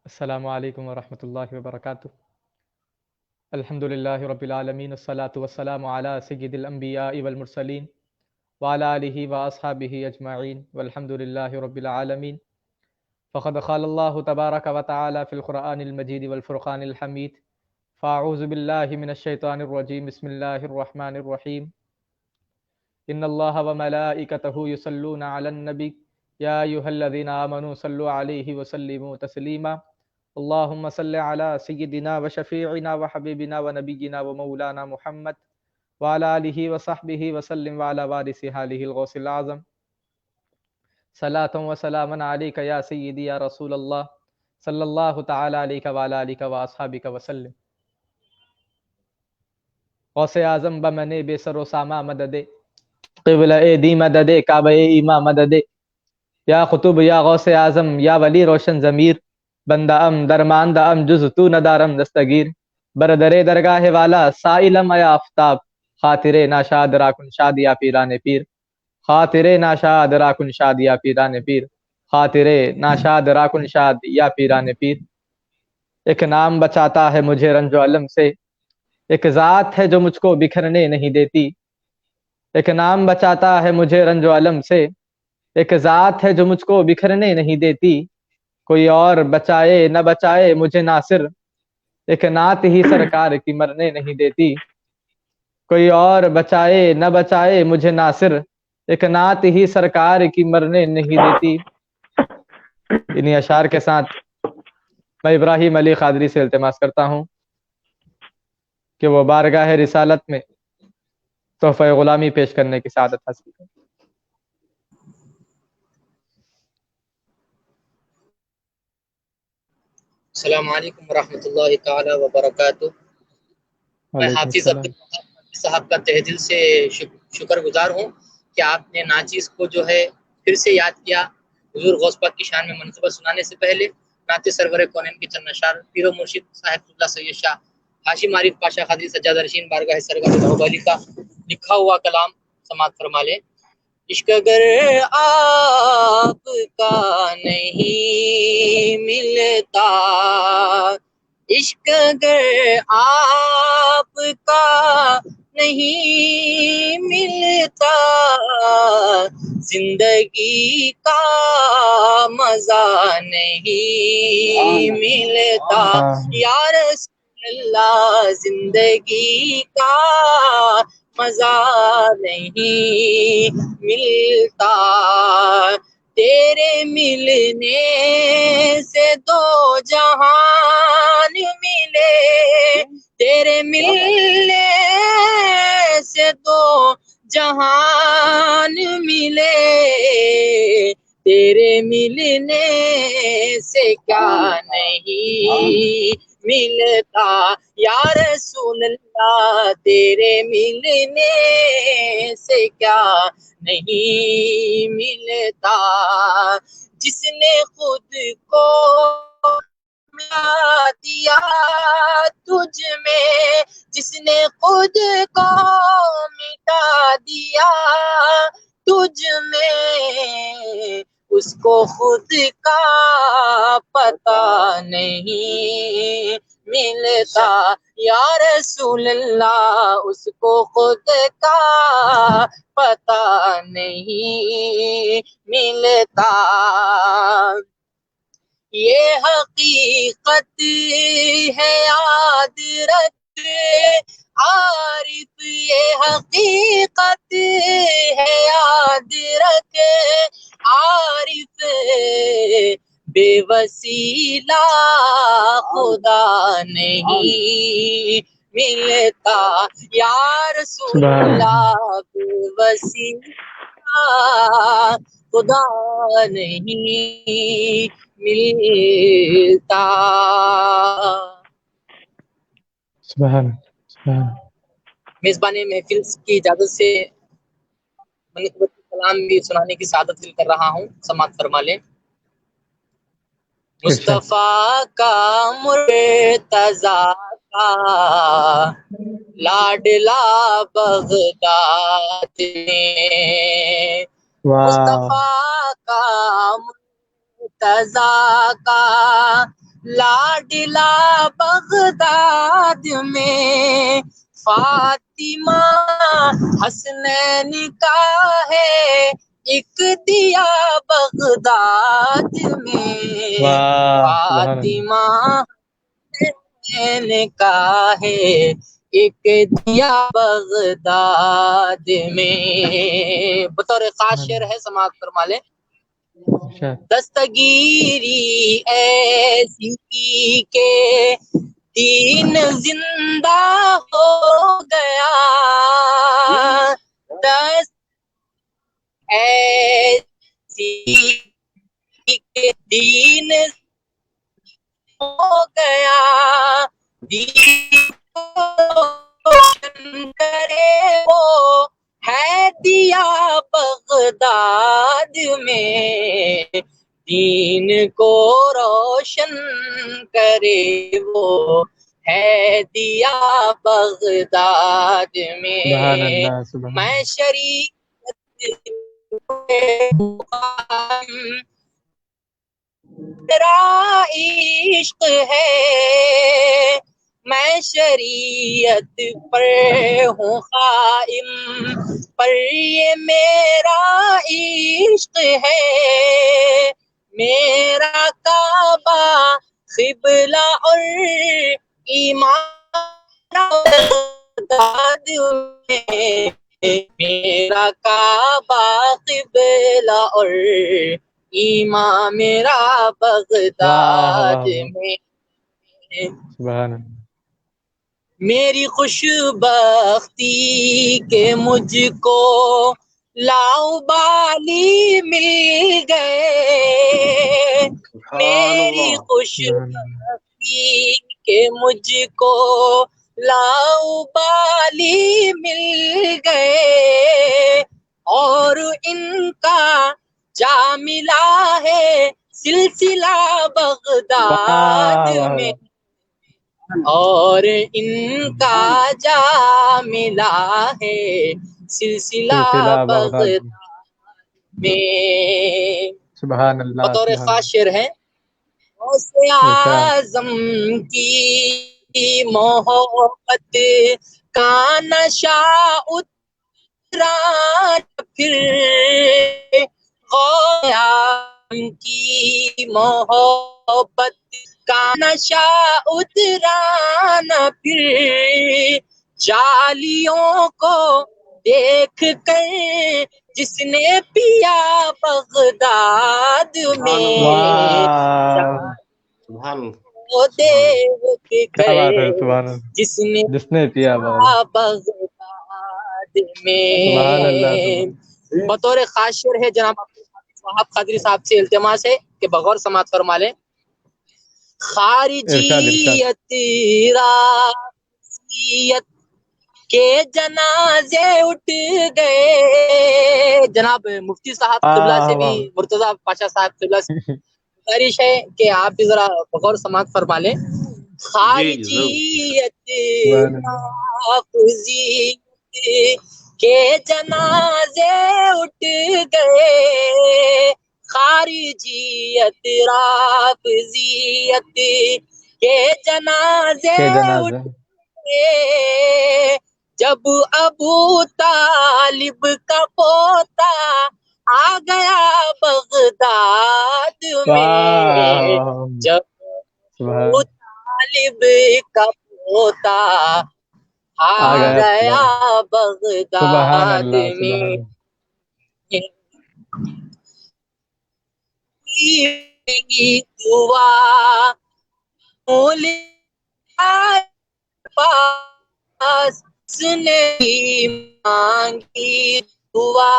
السلام علیکم ورحمۃ اللہ وبرکاتہ۔ الحمد للہ رب العالمین، والصلاة والسلام علی سید الانبیاء والمرسلین وعلی آلہ واصحابہ اجمعین، والحمد للہ رب العالمین۔ فقد قال اللہ تبارک و تعالی فی القرآن المجید والفرقان الحمید، فاعوذ باللہ من الشیطان الرجیم، بسم اللہ الرحمن الرحیم۔ ان اللہ وملائکتہ یصلون علی النبی یا ایھا الذین آمنوا صلوا علیہ وسلموا تسلیما۔ اللہم صل علی سیدنا وشفیعنا وحبیبنا ونبینا ومولانا محمد وعلی آلہ وصحبہ وسلم وعلی وارث آلہ الغوث العظم، صلاۃ وسلاما علیک یا سیدی یا رسول اللہ، صلی اللہ تعالی علیک وعلی آلہ واصحابہ وسلم۔ غوث اعظم بمن بے سر و سامہ مدد، قبلہ دی مدد، کعبہ ایما مدد، یا قطب یا غوث اعظم یا ولی روشن ضمیر، بندہ ام درماندہ ام جز تو ندارم دستگیر، بردر درگاہ والا سائلم یا آفتاب، خاطر ناشاد راکن شاد یا پیران پیر، خاطر ناشاد راکن شاد یا پیران پیر، خاطر ناشاد راکن شاد یا پیران پیر۔ ایک نام بچاتا ہے مجھے رنج و علم سے، ایک ذات ہے جو مجھ کو بکھرنے نہیں دیتی، ایک نام بچاتا ہے مجھے رنج و علم سے، ایک ذات ہے جو مجھ کو بکھرنے نہیں دیتی، کوئی اور بچائے نہ بچائے مجھے ناصر، ایک نعت ہی سرکار کی مرنے نہیں دیتی، کوئی اور بچائے نہ بچائے مجھے ناصر، ایک نعت ہی سرکار کی مرنے نہیں دیتی۔ انہی اشعار کے ساتھ میں ابراہیم علی قادری سے التماس کرتا ہوں کہ وہ بارگاہ رسالت میں تحفہ غلامی پیش کرنے کی سعادت حاصل کریں۔ السلام علیکم ورحمۃ اللہ تعالی وبرکاتہ۔ میں وعلیکم حافظ السلام۔ عبد صاحب کا تہ دل سے شکر گزار ہوں کہ آپ نے ناچیز کو جو ہے پھر سے یاد کیا۔ حضور غوث پاک کی شان میں منصوبہ سنانے سے پہلے نعت سرور کونین کی چند اشعار پیر و مرشد صاحب اللہ سید شاہ ہاشم عارف پاشا قادری سجادہ نشین بارگاہ سرکار باہوبلی کا لکھا ہوا کلام سماعت فرما لیں۔ عشق اگر آپ کا نہیں ملتا، عشق اگر آپ کا نہیں ملتا، زندگی کا مزہ نہیں ملتا، یا رسول اللہ زندگی کا مزہ نہیں ملتا، تیرے ملنے سے دو جہان ملے، تیرے ملنے سے دو جہان ملے، تیرے ملنے سے کیا نہیں ملتا، یا رسول اللہ تیرے ملنے سے کیا نہیں ملتا، جس نے خود کو ملا دیا تجھ میں، جس نے خود کو مٹا دیا تجھ میں، اس کو خود کا پتہ نہیں ملتا، یا رسول اللہ اس کو خود کا پتہ نہیں ملتا، یہ حقیقت ہے یاد رکھ عارف، یہ حقیقت ہے یاد رکھ عارف، بے وسیلہ خدا نہیں ملتا، یا رسول اللہ بے وسیلہ خدا نہیں ملتا۔ سبحان سبحان۔ میزبان محفل کی اجازت سے منقبت کلام بھی سنانے کی سعادت حاصل کر رہا ہوں، سماعت فرما لیں۔ مصطفیٰ کا مرتضیٰ کا لاڈلا بغداد میں، مصطفیٰ کا مرتضیٰ کا لاڈلا بغداد میں فاطمہ حسنین کا ہے ایک دیا بغداد میں فاطمہ حسنین کا ہے ایک دیا بغداد میں. بطور خاص شعر ہے، سماعت فرما لیں. دستگیری ایسی کہ دین زندہ ہو گیا، دست ایسی کہ دین ہو گیا، دین روشن کرے وہ ہے دیا بغداد میں، دین کو روشن کرے وہ ہے دیا بغداد میں. میں شریعت تیرا عشق ہے، میں شریعت پر ہوں قائم، پر یہ میرا عشق ہے، میرا کعبہ قبلہ اور ایمان بغداد میں، میرا کعبہ قبلہ اور ایمان میرا بغداد میں. میری خوش بختی کہ مجھ کو لاؤبالی مل گئے، میری خوش بختی کہ مجھ کو لاؤبالی مل گئے، اور ان کا جا ملا ہے سلسلہ بغداد میں، اور ان کا جا ملا ہے سلسلہ بغداد میں. سبحان اللہ. بطور خاص شعر ہے. غوث اعظم کی محبت کا نشہ اترا پھر، غوث اعظم کی محبت کا نشہ اترا نہ پھر، جالیوں کو دیکھ کر جس نے پیا بغداد میں، وہ دیکھ کر جس نے پیا بغداد میں. بطور خاص شعر ہے جناب وہاب قادری صاحب سے التماس ہے کہ بغور سماعت فرما لیں. خارجیت رافضیت کے جنازے اٹھ گئے. جناب مفتی صاحب قبلہ سے بھی مرتضیٰ پاشا صاحب قبلہ سے گزارش ہے کہ آپ بھی ذرا بغور سماعت فرما لیں. خارجیت رافضیت کے جنازے اٹھ گئے، خارجیت رافضیت کے جنازے اٹھ گئے، جب ابو طالب کا پوتا آ گیا بغداد میں، جب ابو طالب کا پوتا آ گیا بغداد میں. دعا پاس نہیں مانگی دعا،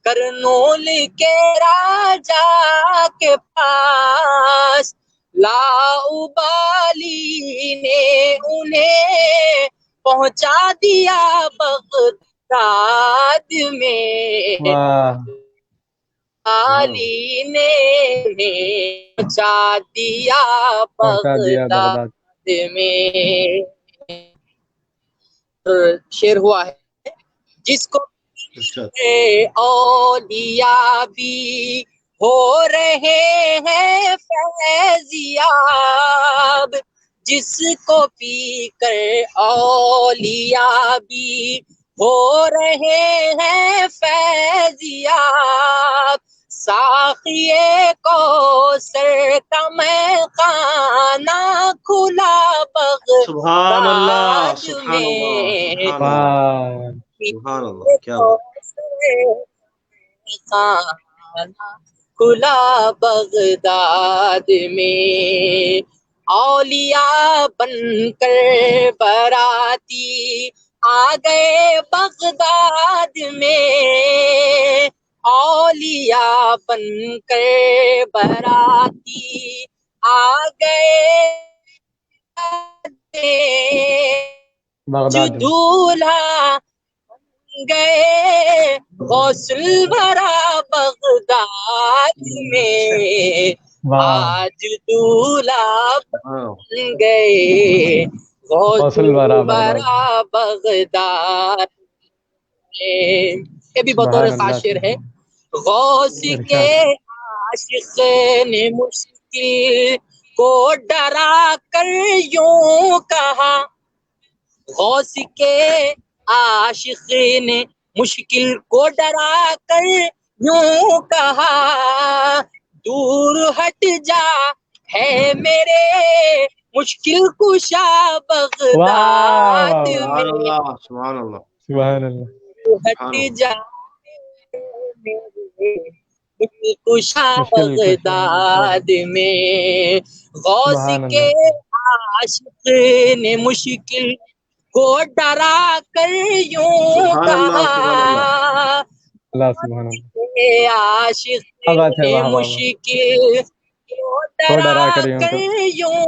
کرنول کے راجا کے پاس لاؤبالی نے انہیں پہنچا دیا بغداد میں، علی نے پہنچا دیا بغداد میں. شعر ہوا ہے جس کو اولیاء بھی ہو رہے ہیں فیضیاب، جس کو پی کر اولیاء بھی ہو رہے ہیں فیضیاب، ساقیے کو سر کا میں خانہ کھلا سبحان اللہ، بغداد سبحان اللہ، میں، سبحان اللہ، واہ سبحان اللہ، کیا بات۔ خانہ کھلا بغداد میں، اولیاء بن کر براتی آ گئے بغداد میں، اولیاء بن کر براتی آ گئے جو بغداد میں دولہا گئے غوث الورا بغداد میں، واہ آج دولہا ہاں، بن گئے غوث غوث الورا بغداد الورا بغداد میں۔ یہ بھی بطور سبحان خاص اللہ شعر ہے۔ غوث کے ارشاد عاشق نے مشکل کو ڈرا کر یوں کہا، غوث کے عاشق نے مشکل کو ڈرا کر یوں کہا، دور ہٹ جا ہے میرے مشکل کشا واہ بغداد واہ سبحان میں، اللہ، سبحان اللہ، سبحان اللہ ہٹ سبحان اللہ۔ جا میرے مشکل کشا مشکل کشا بغداد میں، غوث سبحان کے اللہ عاشق نے مشکل کو ڈرا کر یوں سبحان اللہ، کہا، سبحان اللہ، اللہ سبحان اللہ کے عاشق کیا بات ہے نے واہ واہ واہ مشکل کو کو ڈرا ڈرا کر یوں کر کو یوں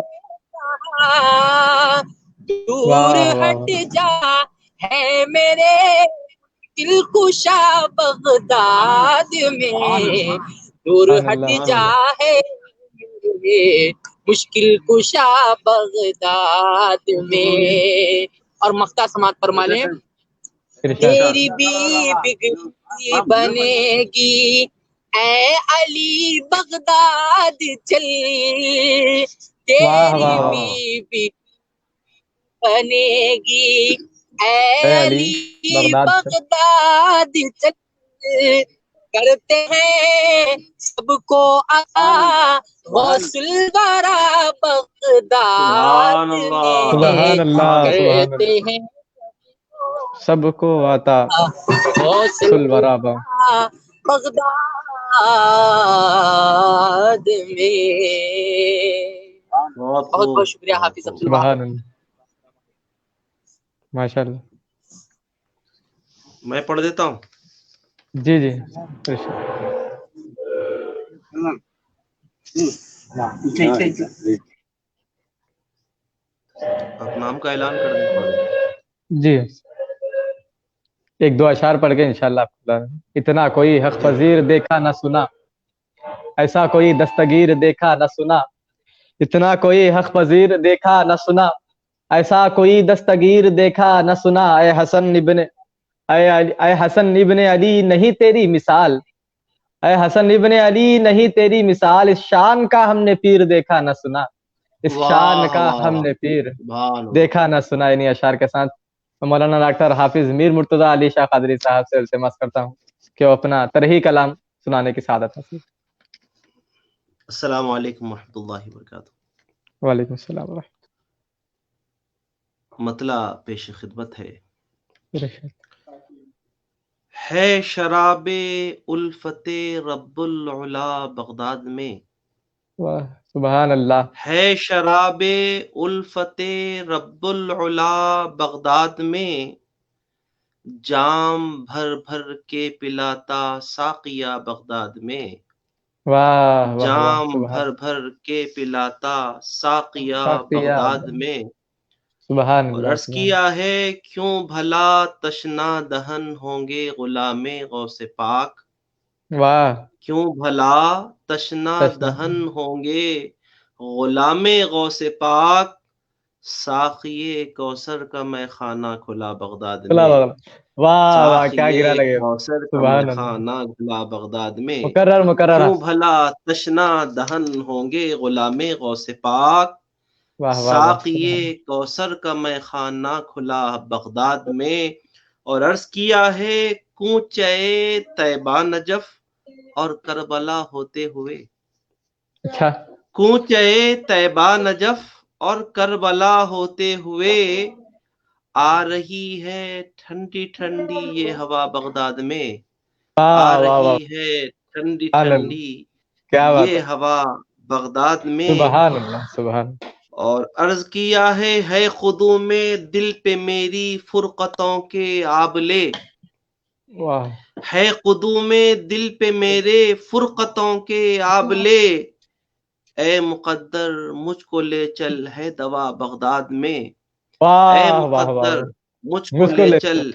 کہا، دور واہ واہ ہٹ جا ہے میرے دل کشا بغداد میں، دور سبحان ہٹ اللہ جا ہے میرے مشکل کشا بغداد میں۔ اور مختہ سماعت فرما لیں، ارشاد تیری بھی بگڑی بنے گی اے علی بغداد چل، واہ تیری واہ واہ بھی بگڑی بنے گی اے اے علی علی بغداد سے بغداد چل، کرتے ہیں سب کو عطا غوث الورا بغداد سبحان اللہ، میں، سبحان اللہ سبحان کرتے اللہ ہیں سب کو آتا غوث الورا با الورا بغداد میں۔ بہت بہت خوب، بہت شکریہ بہت حافظ خوب۔ عبد الوہاب۔ سبحان اللہ ماشاء اللہ میں پڑھ دیتا ہوں۔ جی جی ارشاد آپ نام کا اعلان کر دیں، پڑھ دیں۔ جی ایک دو اشعار پڑھ کے انشاءاللہ آپ کو اتنا کوئی حق پذیر دیکھا نہ سنا، ایسا کوئی دستگیر دیکھا نہ سنا، اتنا کوئی حق پذیر دیکھا نہ سنا، ایسا کوئی دستگیر دیکھا نہ سنا، اے حسن ابن علی نہیں تیری مثال، اے حسن ابن علی نہیں تیری مثال، اس شان کا ہم نے پیر دیکھا نہ سنا، اس شان واہ کا واہ ہم واہ، نے پیر سبحان اللہ۔ دیکھا نہ سنا۔ انہی اشعار کے ساتھ مولانا ڈاکٹر حافظ میر مرتضیٰ علی شاہ قادری صاحب سے التماس کرتا ہوں کہ وہ اپنا طرحی کلام سنانے کی سعادت حاصل۔ السلام علیکم ورحمۃ اللہ وبرکاتہ۔ وعلیکم السلام ورحمۃ مطلع پیش خدمت ہے۔ اللہ۔ ہے شراب الفت رب العلا بغداد میں، واہ سبحان اللہ ہے شراب الفت رب العلا بغداد میں، جام بھر بھر کے پلاتا ساقیہ بغداد میں، واہ واہ واہ جام سبحان بھر بھر کے پلاتا ساقیہ ساقیہ بغداد میں، سبحان اور اللہ عرض سبحان کیا ہے کیوں بھلا تشنا دہن ہوں گے غلام غوث پاک، واہ کیوں بھلا تشنا دہن ہوں گے غلام غوث پاک، ساقی کوثر کا میں خانہ کھلا بغداد اللہ میں، اللہ واہ واہ کیا ساقیے گرا لگے. کوثر کا سبحان اللہ. میخانہ کھلا بغداد میں، مکرر. کیوں بھلا تشنا دہن ہوں گے غلام غوث پاک، واہ واہ واہ. ساقیے کوثر کا میخانہ کھلا بغداد میں، اور عرض کیا ہے کوچے طیبہ نجف اور کربلا ہوتے ہوئے، اچھا. کوچے طیبہ نجف اور کربلا ہوتے ہوئے، آ رہی ہے ٹھنڈی ٹھنڈی یہ ہوا بغداد میں، آ واہ واہ واہ. رہی ہے ٹھنڈی سبحان اللہ. ٹھنڈی کیا بات یہ ہے. ہوا بغداد میں، سبحان اللہ. سبحان. اور عرض کیا ہے خدو میں دل پہ میری فرقتوں کے آبلے، واہ. ہے قدو میں دل پہ میرے فرقتوں کے آبلے، اے مقدر مجھ کو لے چل ہے دوا بغداد میں، اے واہ واہ واہ مقدر واہ. مجھ کو مجھ کو لے لے چل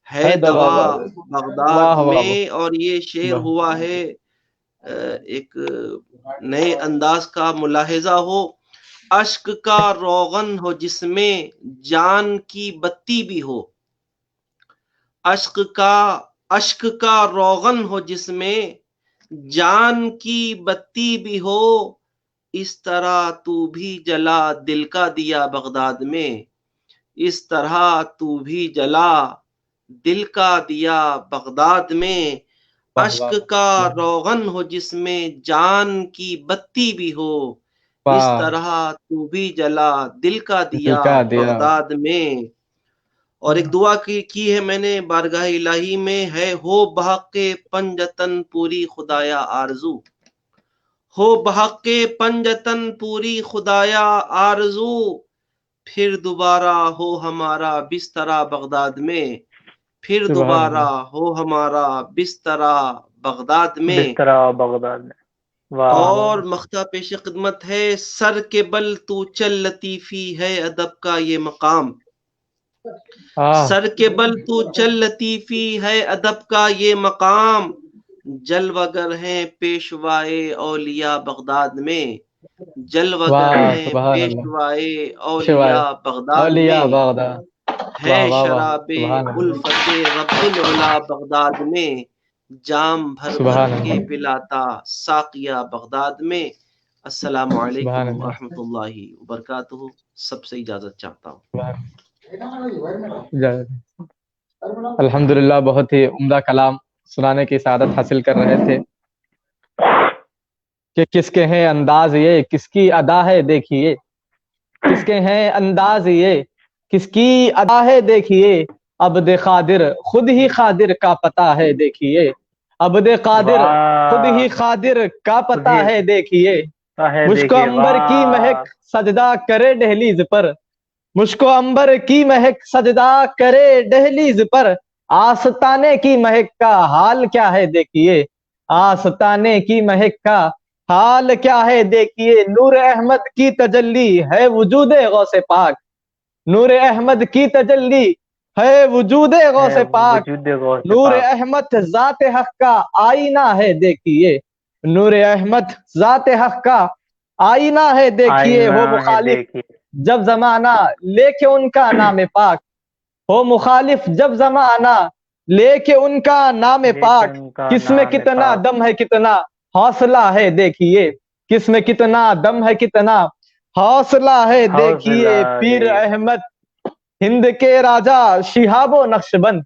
ہے ہے دوا. دوا بغداد واہ واہ میں، واہ. اور یہ شعر واہ. ہوا ہے ایک نئے انداز کا ملاحظہ ہو، اشک کا روغن ہو جس میں جان کی بتی بھی ہو، اشک کا روغن ہو جس میں جان کی بتی بھی ہو، اس طرح تو بھی جلا دل کا دیا بغداد میں، اس طرح تو بھی جلا دل کا دیا بغداد میں، واہ اشک واہ کا واہ. روغن ہو جس میں جان کی بتی بھی ہو، اس واہ. طرح تو بھی جلا دل کا دل دیا کا دیا. بغداد میں۔ اور ایک دعا کی ہے میں نے بارگاہ الہی میں، ہے ہو بحق پنجتن پوری خدایا آرزو، ہو بحق پنجتن پوری خدایا آرزو، پھر دوبارہ ہو ہمارا بسترا بغداد میں، پھر سبحان دوبارہ اللہ. ہو ہمارا بسترا بغداد میں۔ بسترا بغداد میں۔ واہ اور مختہ پیش خدمت ہے، سر کے بل تو چل لطیفی ہے ادب کا یہ مقام، آہ. سر کے بل تو چل لطیفی ہے ادب کا یہ مقام، جلوگر ہیں پیشوائے اولیاء بغداد میں، جلوگر واہ. ہیں سبحان اللہ. پیشوائے شوائے اولیاء بغداد اولیاء میں، بغداد. ہے واہ واہ واہ. شراب سبحان اللہ. الفت رب العلا بغداد میں، جام بھر بھر سبحان کے اللہ. پلاتا ساقیہ بغداد میں۔ السلام علیکم سبحان اللہ. ورحمۃ اللہ وبرکاتہ، سب سے اجازت چاہتا ہوں۔ الحمدللہ بہت ہی عمدہ کلام سنانے کی سعادت حاصل کر رہے تھے کہ کس کے ہیں انداز یہ کس کی ادا ہے دیکھیے، کس کے ہیں انداز یہ کس کی ادا ہے دیکھیے، عبد قادر خود ہی قادر کا پتہ ہے دیکھیے، عبد قادر خود ہی قادر کا پتہ ہے دیکھیے، مجھ کو عنبر کی مہک سجدہ کرے دہلیز پر، مجھ کو عنبر کی مہک سجدہ کرے دہلیز پر، آستانے کی مہک کا حال کیا ہے دیکھیے، آستانے کی مہک کا حال کیا ہے دیکھیے، نور احمد کی تجلی ہے وجود غوث پاک، نور احمد کی تجلی ہے وجود غوث پاک، وجود غوث نور پاک۔ احمد ذات حق کا آئینہ ہے دیکھیے، نور احمد ذات حق کا آئینہ ہے دیکھیے، ہو آئینہ ہے مخالف دیکھیے، جب زمانہ لے کے ان کا نام پاک، ہو مخالف جب زمانہ لے کے ان کا نام پاک، ان کا کس میں نام کتنا پاک۔ دم ہے کتنا حوصلہ ہے دیکھیے، کس میں کتنا دم ہے کتنا حوصلہ ہے دیکھیے، حوصلہ پیر دے۔ احمد ہند کے راجا شہاب و نقش بند،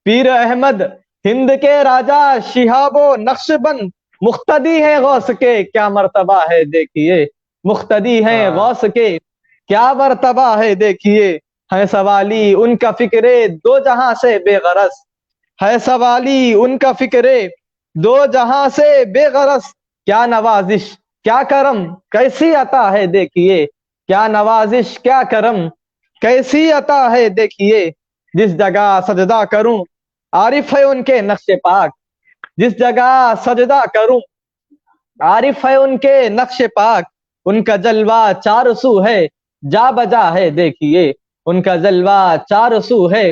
پیر احمد ہند کے راجا شہاب و نقش بند، مقتدی ہیں غوث کے کیا مرتبہ ہے دیکھیے، مقتدی ہیں غوث کے کیا مرتبہ ہے دیکھیے، ہے سوالی ان کا فکرے دو جہاں سے بے غرض، ہے سوالی ان کا فکرے دو جہاں سے بے غرض، کیا نوازش کیا کرم کیسی عطا ہے دیکھیے، کیا نوازش کیا کرم کیسی عطا ہے دیکھیے، جس جگہ سجدہ کروں عارف ہے ان کے نقش پاک، جس جگہ سجدہ کروں عارف ہے ان کے نقش پاک، ان کا جلوہ چار سو ہے جا بجا ہے دیکھیے، ان کا جلوہ چار سو ہے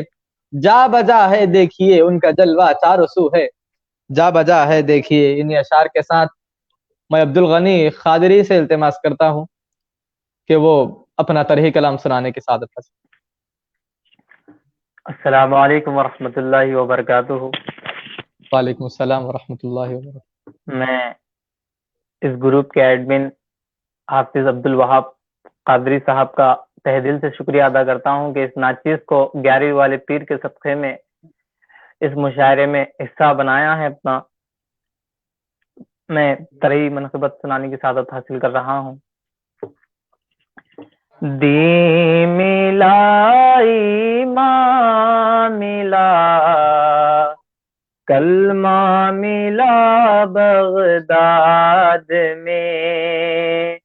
جا بجا ہے دیکھیے، ان کا جلوہ چار سو ہے جا بجا ہے دیکھیے۔ انہی اشعار کے ساتھ میں عبدالغنی قادری سے التماس کرتا ہوں کہ وہ اپنا طرح کلام سنانے کی سعادت حاصل۔ السلام علیکم ورحمۃ اللہ وبرکاتہ. وعلیکم السلام ورحمۃ اللہ وبرکاتہ. میں اس گروپ کے ایڈمن حافظ عبد الوہاب قادری صاحب کا تہ دل سے شکریہ ادا کرتا ہوں کہ اس ناچیز کو 11ویں والے پیر کے صدقے میں اس مشاعرے میں حصہ بنایا ہے اپنا. میں ترئی منقبت سنانے کی سعادت حاصل کر رہا ہوں. دی ملا ایمان ملا کلمہ ملا بغداد میں.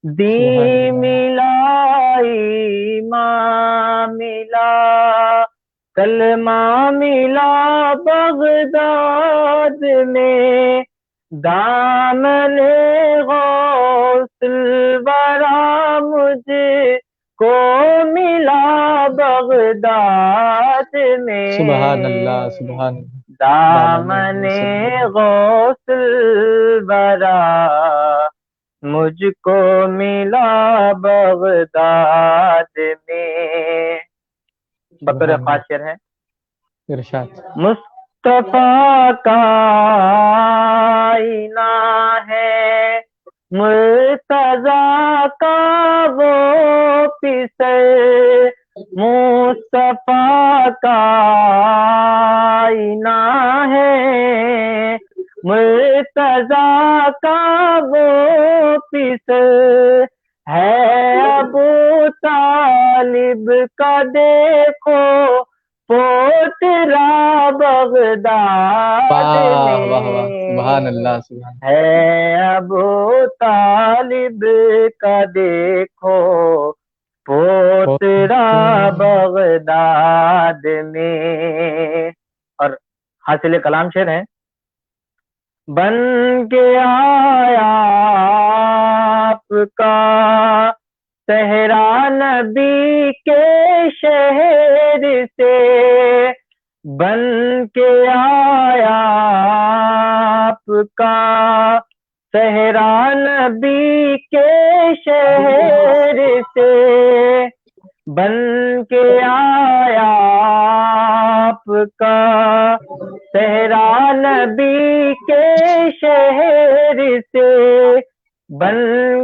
دی ملا ایمان ملا کلمہ ملا بغداد میں. دامن غوث الورا مجھ کو ملا بغداد میں. سبحان اللہ سبحان اللہ. دامن غوث الورا مجھ کو ملا بغداد میں. بطور خاصر ہے ارشاد. مصطفیٰ کا آئینہ ہے مرتضیٰ کا وہ پسر. مصطفیٰ کا آئینہ ہے مرتضیٰ کا وہ پسر. ہے ابو طالب کا دیکھو پوترا بغداد میں. سبحان اللہ سبحان. ہے ابو طالب کا دیکھو پوترا بغداد میں. اور حاصل کلام شعر ہے. بن کے آیا آپ کا صحرا نبی کے شہر سے. بن کے آیا آپ کا صحرا نبی کے شہر سے. بن کے آیا آپ کا صحرا نبی کے شہر سے. بن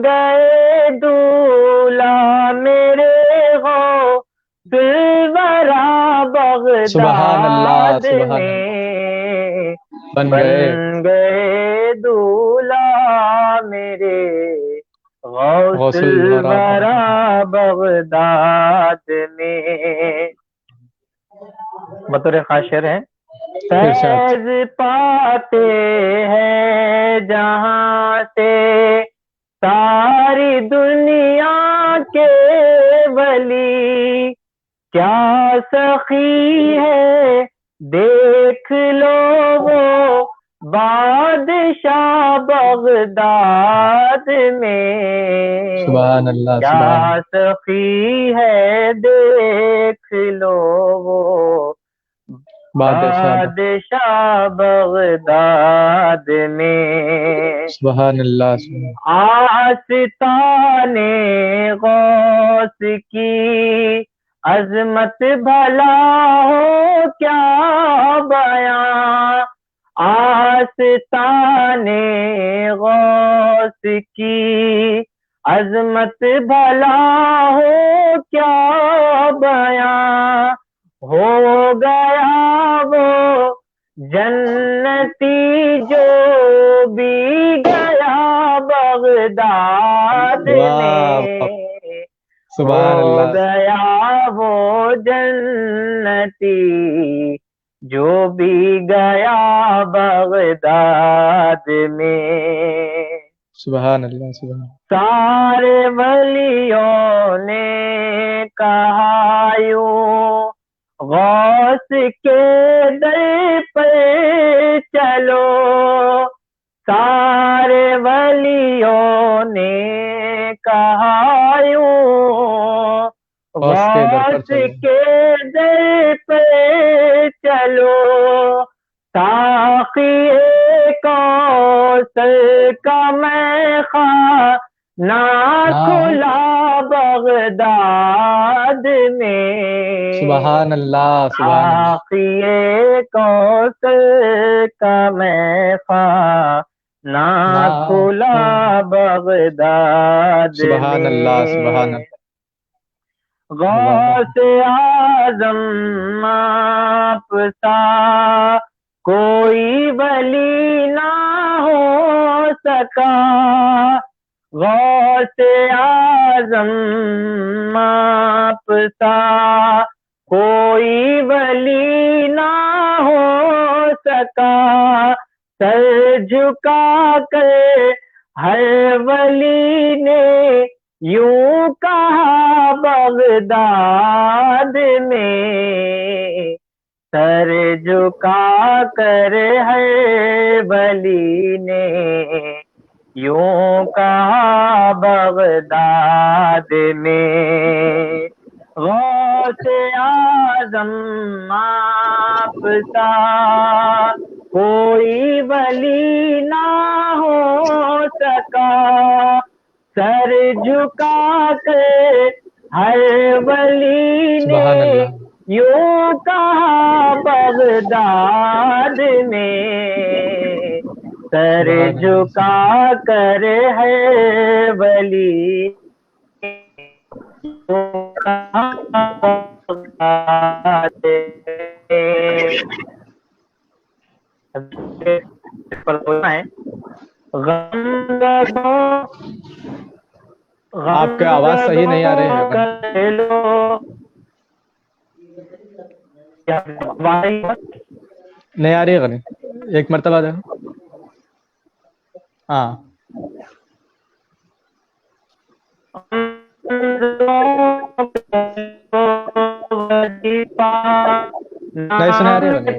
گئے دولہا میرے غوث الورا بغداد میں. بن گئے دولہا میرے غوث الورا بغداد میں. بطور خاصر ہے. فیض پاتے ہیں جہاں سے ساری دنیا کے ولی. کیا سخی ہے دیکھ لو وہ بادشاہ بغداد میں. سبحان اللہ. کیا سخی ہے دیکھ لو وہ بادشاہ بغداد میں. سبحان اللہ. آستان غوث کی عظمت بھلا ہو کیا بیاں. آستان غوث کی عظمت بھلا ہو کیا بیاں. ہو گیا وہ جنتی جو بھی گیا بغداد میں. ہو گیا وہ جنتی جو بھی گیا بغداد میں. سبحان اللہ سبحان. سارے ولیوں نے کہا یوں غوث کے در پر چلو. سارے ولیوں نے کہا یوں غوث کے در پر چلو. ساقی کوثر کا میخانہ کھلا بغداد میں سبحان اللہ سبحان اللہ آقیے کوثر کا میں خانہ کھلا بغداد سبحان اللہ سبحان میں اللہ غوث اعظم آپ سا کوئی ولی نہ ہو سکا غوث اعظم آپ سا کوئی ولی نہ ہو سکا سر جھکا کر ہر ولی نے یوں کہا بغداد میں سر جھکا کر ہر ولی نے یوں کہا بغداد میں غوث اعظم آپ سا کوئی ولی نہ ہو سکا سر جھکا کر ہر ولی نے سبحان اللہ یوں کہا بغداد میں سر جھکا کر ہر ولی یوں کہا بغداد آپ کی آواز صحیح نہیں آ رہی ہے نہیں آ رہی ہے غنی ایک مرتبہ دیکھو ہاں نہیں سنا رہی غنی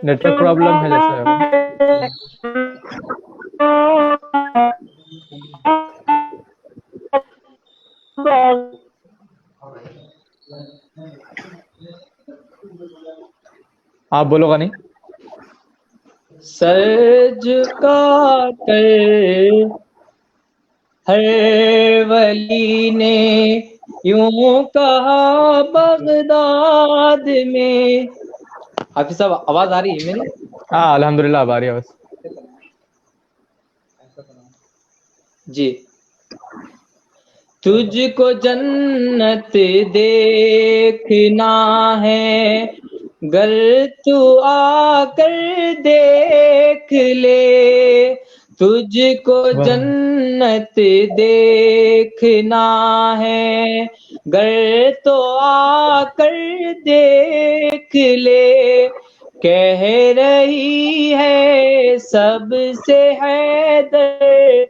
نیٹورک پرابلم ہے جیسے آپ بولو غنی سر جھکا کر ہر ولی نے یوں کہا بغداد میں حافظ صاحب آواز آ رہی ہے میری ہاں الحمدللہ اب آ رہی ہے بس جی تجھ کو جنت دیکھنا ہے گر تو آ کر دیکھ لے تجھ کو جنت دیکھنا ہے گر تو آ کر دیکھ لے کہہ رہی ہے سب سے حیدر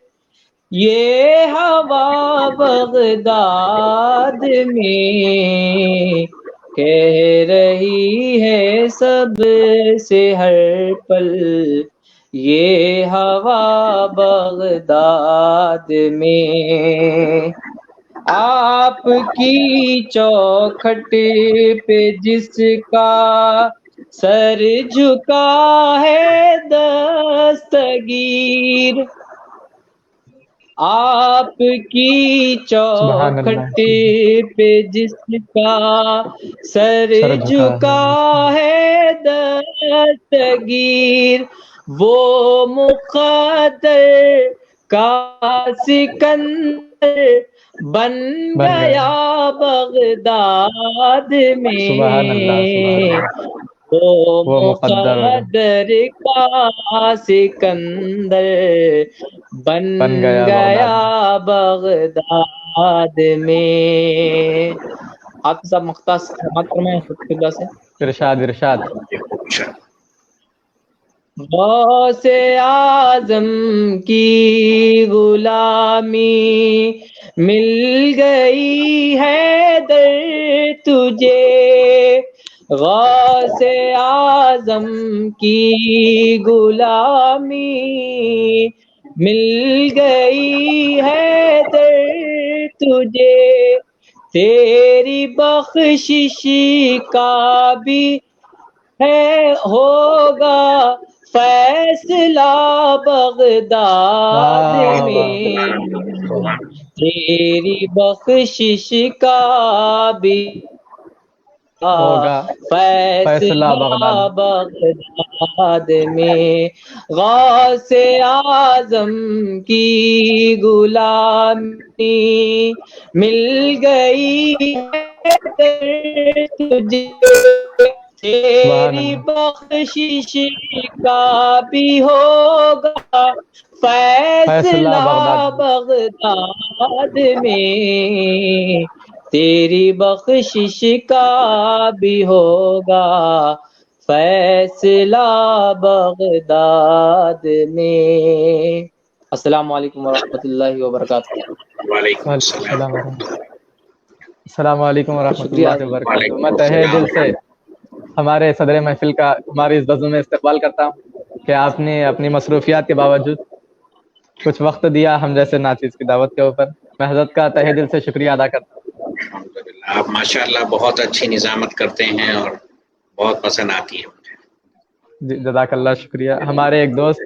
یہ ہوا بغداد میں کہہ رہی ہے سب سے ہر پل یہ ہوا بغداد میں آپ کی چوکھٹ پہ جس کا سر جھکا ہے دستگیر آپ کی چوکھٹ پہ جس کا سر جھکا ہے دستگیر وہ مقدر کا سکندر بن گیا بغداد میں وہ مقدر کا سکندر بن گیا بغداد میں آپ سب مختص خطبہ سے ارشاد ارشاد غوث اعظم کی غلامی مل گئی ہے در تجھے غوث اعظم کی غلامی مل گئی ہے در تجھے تیری بخشش کا بھی ہے ہوگا فیصلہ بغداد میں تیری بخشش کا بھی ہوگا فیصلہ بغداد میں غوث اعظم کی غلامی مل گئی ہے تجھے تیری بخشش کا بھی ہوگا فیصلہ بغداد میں تیری بخشش کا بھی ہوگا فیصلہ بغداد میں۔ السلام علیکم ورحمۃ اللہ وبرکاتہ۔ وعلیکم السلام۔ السلام علیکم ورحمۃ شکریہ۔ اللہ وبرکاتہ۔ میں تہہ دل سے ہمارے صدر محفل کا ہماری اس بزم میں استقبال کرتا ہوں کہ آپ نے اپنی مصروفیات کے باوجود کچھ وقت دیا ہم جیسے ناچیز کی دعوت کے اوپر۔ میں حضرت کا تہہ دل سے شکریہ ادا کرتا ہوں۔ الحمدللہ، آپ ماشاءاللہ بہت اچھی نظامت کرتے ہیں اور بہت پسند آتی ہے مجھے۔ جزاک اللہ، شکریہ۔ ہمارے ایک دوست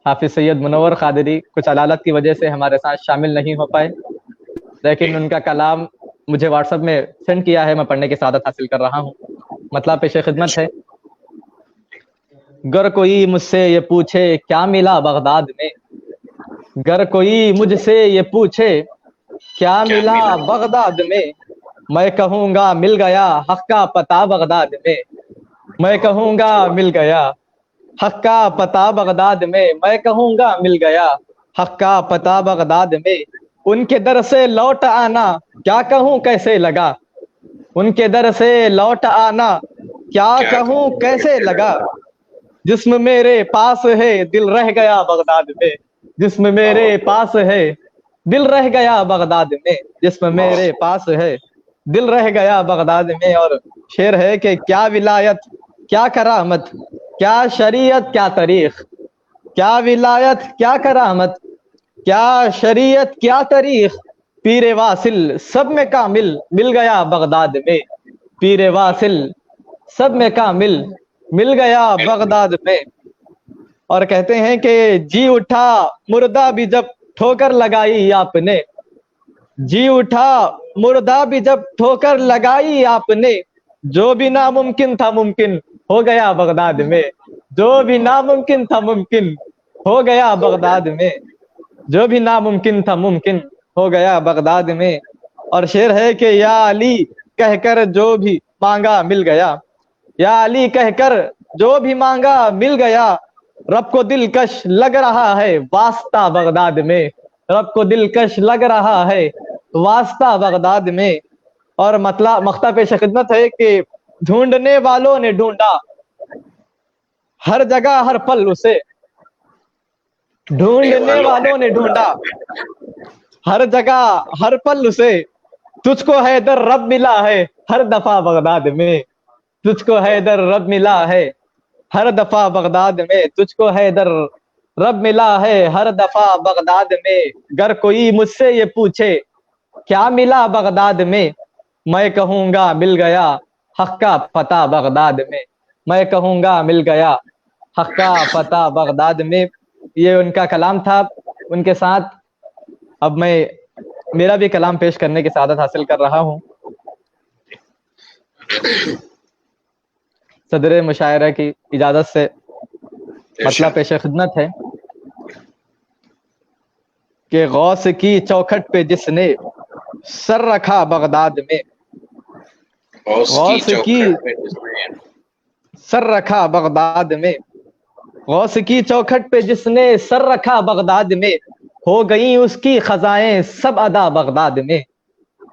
حافظ سید منور قادری کچھ علالت کی وجہ سے ہمارے ساتھ شامل نہیں ہو پائے، لیکن ان کا کلام مجھے واٹس ایپ میں سینڈ کیا ہے، میں پڑھنے کی سعادت حاصل کر رہا ہوں۔ مطلب پیش خدمت ہے: گر کوئی مجھ سے یہ پوچھے کیا ملا بغداد میں، گر کوئی مجھ سے یہ پوچھے کیا ملا بغداد میں کہوں گا مل گیا حق کا پتہ بغداد میں کہوں گا مل گیا حق کا پتہ بغداد میں کہوں گا مل گیا حق کا پتہ بغداد میں۔ ان کے در سے لوٹ آنا کیا کہوں کیسے لگا، ان کے در سے لوٹ آنا کیا کہوں کیسے لگا، جسم میرے پاس ہے دل رہ گیا بغداد میں، جسم میرے پاس ہے دل رہ گیا بغداد میں، جسم میرے پاس ہے دل رہ گیا بغداد میں۔ اور شعر ہے کہ کیا ولایت کیا کرامت کیا شریعت کیا تاریخ، کیا ولایت کیا کرامت کیا شریعت کیا تاریخ، پیر واصل سب میں کامل مل گیا بغداد میں، پیر واصل سب میں کامل مل گیا بغداد میں۔ اور کہتے ہیں کہ جی اٹھا مردہ بھی جب ٹھوکر لگائی آپ نے، جی اٹھا مردہ بھی جب ٹھوکر لگائی آپ نے، جو بھی ناممکن تھا ممکن ہو گیا بغداد میں، جو بھی ناممکن تھا ممکن ہو گیا بغداد میں، جو بھی ناممکن تھا ممکن ہو گیا بغداد میں۔ اور شعر ہے کہ یا علی کہہ کر جو بھی مانگا مل گیا، یا علی کہہ کر جو بھی مانگا مل گیا، رب کو دلکش لگ رہا ہے واسطہ بغداد میں، رب کو دلکش لگ رہا ہے واسطہ بغداد میں۔ اور مطلب مقطع پیش خدمت ہے کہ ڈھونڈنے والوں نے ڈھونڈا ہر جگہ ہر پل اسے، ڈھونڈنے والوں نے ڈھونڈا ہر جگہ ہر پل اسے، تجھ کو حیدر رب ملا ہے ہر دفعہ بغداد میں، تجھ کو حیدر رب ملا ہے ہر دفعہ بغداد میں، تجھ کو حیدر رب ملا ہے ہر دفعہ بغداد میں۔ گر کوئی مجھ سے یہ پوچھے کیا ملا بغداد میں کہوں گا مل گیا حق کا پتہ بغداد میں کہوں گا مل گیا حق کا پتہ بغداد میں۔ یہ ان کا کلام تھا۔ ان کے ساتھ اب میں میرا بھی کلام پیش کرنے کی سعادت حاصل کر رہا ہوں۔ صدر مشاعرہ کی اجازت سے مطلب پیش خدمت ہے کہ غوث کی چوکھٹ پہ جس نے سر رکھا بغداد میں، غوث کی سر رکھا بغداد میں، غوث کی چوکھٹ پہ جس نے سر رکھا بغداد میں، ہو گئیں اس کی خزائیں سب ادا بغداد میں،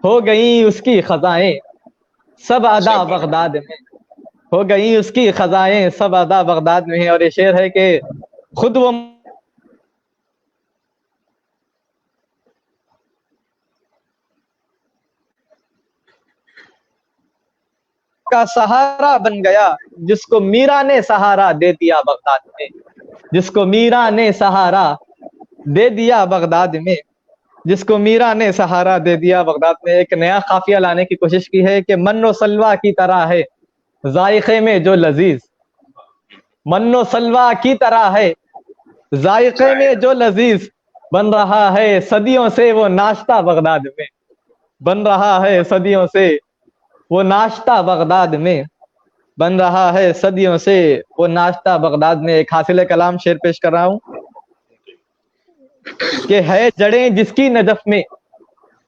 ہو گئیں اس کی خزائیں سب ادا بغداد میں، ہو گئیں اس کی خزائیں سب ادا بغداد میں۔ اور یہ شعر ہے کہ خود وہ کا سہارا بن گیا جس کو میرا نے سہارا دے دیا بغداد میں، جس کو میرا نے سہارا دے دیا بغداد میں، جس کو میرا نے سہارا دے دیا بغداد میں. ایک نیا قافیہ لانے کی کوشش کی ہے کہ من و سلوا کی طرح ہے ذائقے میں جو لذیذ، من و سلوا کی طرح ہے ذائقے میں جو لذیذ، بن رہا ہے صدیوں سے وہ ناشتہ بغداد میں، بن رہا ہے صدیوں سے وہ ناشتہ بغداد میں، بن رہا ہے صدیوں سے وہ ناشتہ بغداد میں. ایک حاصل کلام شعر پیش کر رہا ہوں کہ ہے جڑیں جس کی نجف میں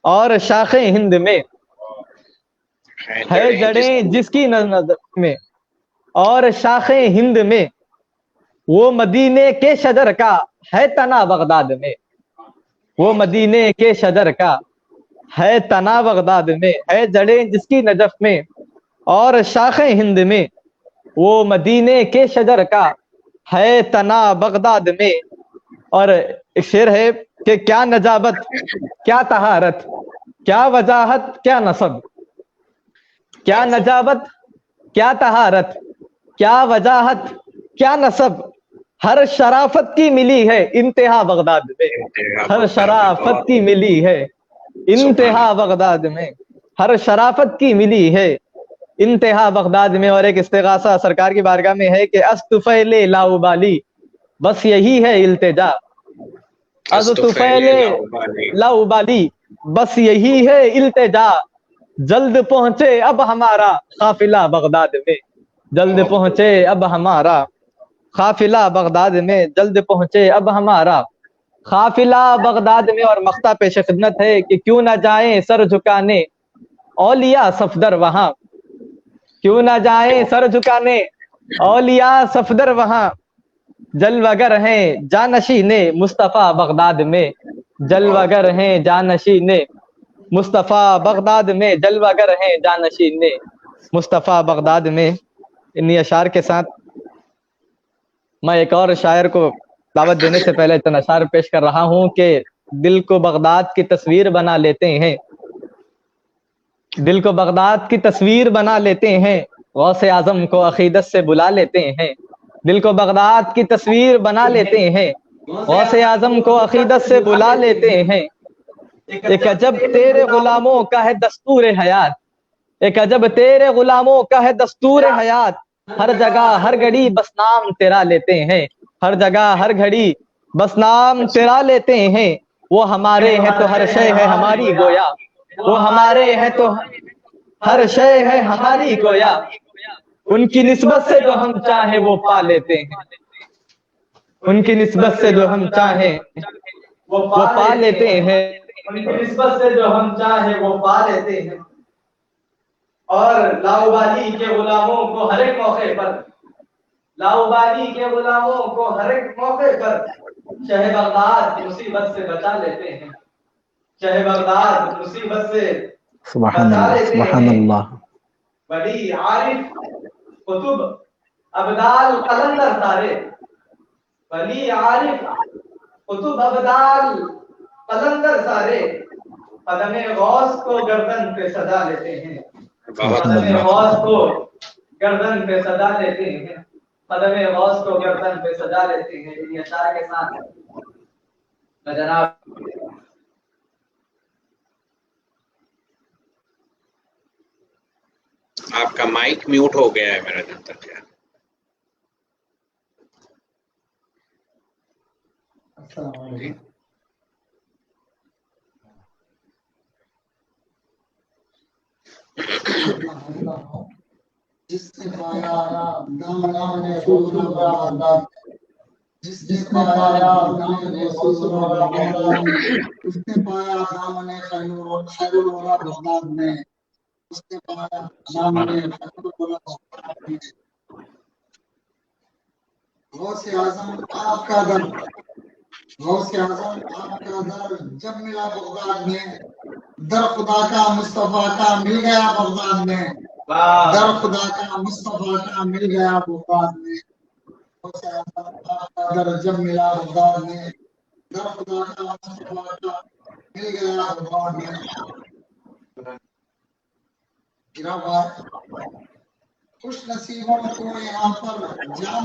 اور شاخیں ہند میں، ہے جڑیں جس کی نجف میں اور شاخیں ہند میں، وہ مدینے کے شجر کا ہے تنا بغداد میں، وہ مدینے کے شجر کا ہے تنا بغداد میں. ہے جڑیں جس کی نجف میں اور شاخیں ہند میں، وہ مدینے کے شجر کا ہے تنا بغداد میں. اور ایک شعر ہے کہ کیا نجابت کیا طہارت کیا وجاہت کیا نسب، کیا نجابت کیا طہارت کیا وجاہت کیا نسب، ہر شرافت کی ملی ہے انتہا بغداد میں، ہر شرافت کی ملی ہے انتہا بغداد میں، ہر شرافت کی ملی ہے انتہا بغداد میں. اور ایک استغاثہ سرکار کی بارگاہ میں ہے کہ استفیل لاؤبالی بس یہی ہے التجا، استفیل لاؤبالی بس یہی ہے التجا، جلد پہنچے اب ہمارا قافلہ بغداد میں، جلد پہنچے اب ہمارا قافلہ بغداد میں، جلد پہنچے اب ہمارا قافلہ بغداد میں. اور مقطع پیش خدمت ہے کہ کیوں نہ جائیں سر جھکانے اولیاء صفدر وہاں، کیوں نہ جائیں سر جھکانے اولیاء صفدر وہاں، جلوگر ہیں جانشین مصطفیٰ بغداد میں، جلوگر ہیں جانشین مصطفیٰ بغداد میں، جلوگر ہیں جانشین مصطفیٰ بغداد میں. انہی اشعار کے ساتھ میں ایک اور شاعر کو دعوت دینے سے پہلے چند اشعار پیش کر رہا ہوں کہ دل کو بغداد کی تصویر بنا لیتے ہیں، دل کو بغداد کی تصویر بنا لیتے ہیں، غوث اعظم کو عقیدت سے بلا لیتے ہیں، دل کو بغداد کی تصویر بنا لیتے ہیں، غوث اعظم کو عقیدت سے بلا لیتے ہیں. ایک عجب تیرے غلاموں کا ہے دستور حیات، ایک عجب تیرے غلاموں کا ہے دستور حیات، ہر جگہ ہر گھڑی بس نام تیرا لیتے ہیں، ہر جگہ ہر گھڑی بس نام تیرا لیتے ہیں. وہ ہمارے ہیں تو ہر شے ہے ہماری گویا، وہ ہمارے ہیں تو ہر شے ہے ہماری گویا، ان کی نسبت سے جو ہم چاہیں وہ پا لیتے ہیں، ان کی نسبت سے جو ہم چاہیں وہ پا لیتے ہیں، ان کی نسبت سے جو ہم چاہیں وہ پا لیتے ہیں. اور لاؤبالی کے غلاموں کو ہر ایک موقع پر، لاؤبالی کے غلاموں کو ہر ایک موقع پر شہ بغداد مصیبت سے بچا لیتے ہیں، شہ بغداد مصیبت سے بچا لیتے ہیں. سبحان اللہ. ولی عارف قطب ابدال قلندر سارے، ولی عارف قطب ابدال قلندر سارے قدم غوث کو گردن پہ سجا لیتے ہیں، قدم غوث کو گردن پہ سجا لیتے ہیں، قدم غوث کو گردن پہ سجا لیتے ہیں. یہ اشعار کے ساتھ میں جناب آپ کا مائک میوٹ ہو گیا ہے میرا جان تک خیال. جی جس نے پایا دامن رسول اللہ، جس نے پایا دامن رسول اللہ، اس نے پایا دامن خیر الورا بغداد میں، اس نے پایا دامن خیر الورا بغداد میں. غوث اعظم آپ کا در، غوث اعظم آپ کا در جب ملا بغداد میں، در خدا کا مصطفیٰ کا مل گیا بغداد میں، در خدا کا مصطفیٰ کا مل گیا بغداد میں. غوث اعظم آپ کا در جب ملا بغداد میں، در خدا کا مصطفیٰ کا مل گیا بغداد میں. گرا بات خوش نصیبوں کو یہاں پر جام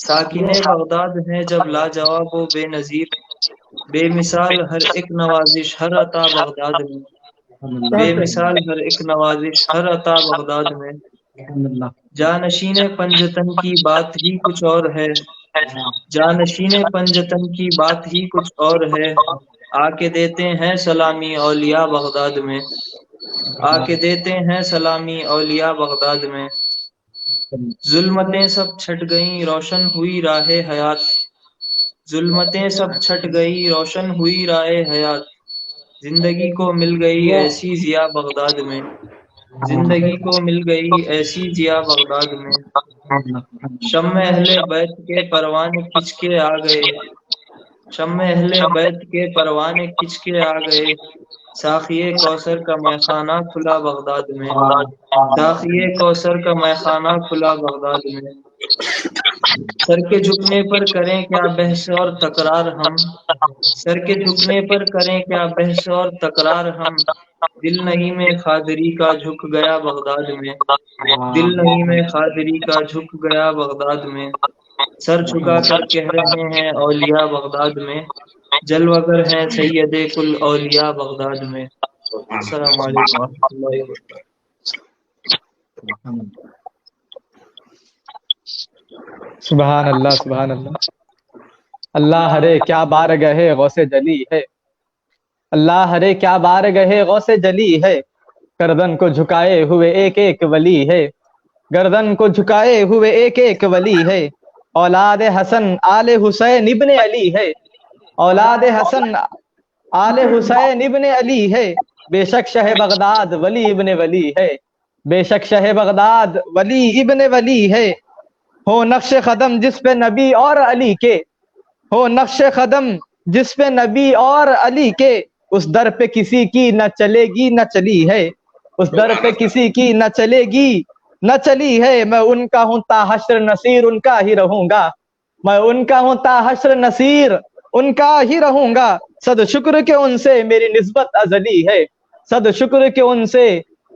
ساکن بغداد ہیں جب لاجواب و بے نظیر، بے مثال ہر ایک نوازش ہر عطا بغداد میں، بے مثال ہر ایک نوازش ہر عطا بغداد میں، جانشین پنجتن کی بات ہی کچھ اور ہے، جانشین پنجتن کی بات ہی کچھ اور ہے، آ کے دیتے ہیں سلامی اولیاء بغداد میں، آ کے دیتے ہیں سلامی اولیاء بغداد میں، ظلمتیں سب چھٹ گئیں روشن ہوئی راہ حیات، ظلمتیں سب چھٹ گئی روشن ہوئی راہ حیات، زندگی کو مل گئی ایسی ضیا بغداد میں، زندگی کو مل گئی ایسی ضیا بغداد میں، شمع اہل بیت کے پروانے کھچ کے آ گئے، شمع اہل بیت کے پروانے کھچ کے آ گئے، ساقی کوثر کا میخانہ کھلا بغداد میں، ساقی کوثر کا میخانہ کھلا بغداد میں، سر کے جھکنے پر کریں کیا بحث اور تکرار ہم، سر کے جھکنے پر کریں کیا بحث اور تکرار ہم، دل نہیں میں خادری کا جھک گیا بغداد میں، دل نہیں میں خادری کا جھک گیا بغداد میں، سر جھکا کر کہہ رہے ہیں اولیاء بغداد میں، جلوگر ہیں سید کل اولیاء بغداد میں۔ السلام علیکم ورحمۃ اللہ وبرکاتہ۔ سبحان اللہ سبحان اللہ۔ اللہ ہرے کیا بارگاہ غوث جلی ہے، اللہ ہرے کیا بارگاہ غوث جلی ہے، گردن کو جھکائے ہوئے ایک ایک ولی ہے، گردن کو جھکائے ہوئے ایک ایک ولی ہے، اولاد حسن آل حسین ابن علی ہے، اولاد حسن آل حسین ابن علی ہے، بے شک شہ بغداد ولی ابن ولی ہے، بے شک شہ بغداد ولی ابن ولی ہے، ہو نقش قدم جس پہ نبی اور علی کے، ہو نقش قدم جس پہ نبی اور علی کے، اس در پہ کسی کی نہ چلے گی نہ چلی ہے، اس در پہ کسی کی نہ چلے گی نہ چلی ہے، میں ان کا ہوں تا حشر نصیر ان کا ہی رہوں گا، میں ان کا ہوں تا حشر نصیر ان کا ہی رہوں گا، صد شکر کہ ان سے میری نسبت ازلی ہے، صد شکر کہ ان سے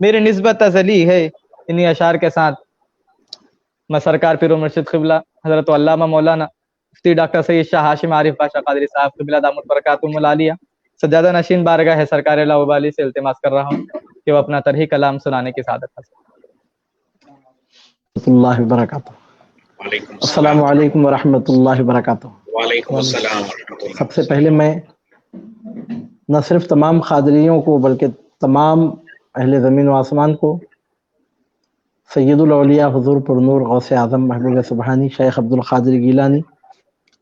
میری نسبت ازلی ہے۔ انہی اشعار کے ساتھ میں سرکار پیر و مرشد قبلہ حضرت علامہ مولانا مفتی ڈاکٹر سید شاہ ہاشم عارف پاشا قادری صاحب قبلہ دامت برکاتہم العالیہ سجادہ نشین بارگاہ ہے سرکار لاؤبالی سے التماس کر رہا ہوں کہ وہ اپنا طرحی کلام سنانے کی سعادت حاصل۔ اللہ وبرکاتہ۔ وعلیکم السلام السلام۔ علیکم ورحمۃ اللہ وبرکاتہ۔ وعلیکم السلام ورحمۃ اللہ۔ سب سے پہلے میں نہ صرف تمام قادریوں کو بلکہ تمام اہل زمین و آسمان کو سید الاولیاء حضور پر نور غوث اعظم محبوب سبحانی شیخ عبد القادر گیلانی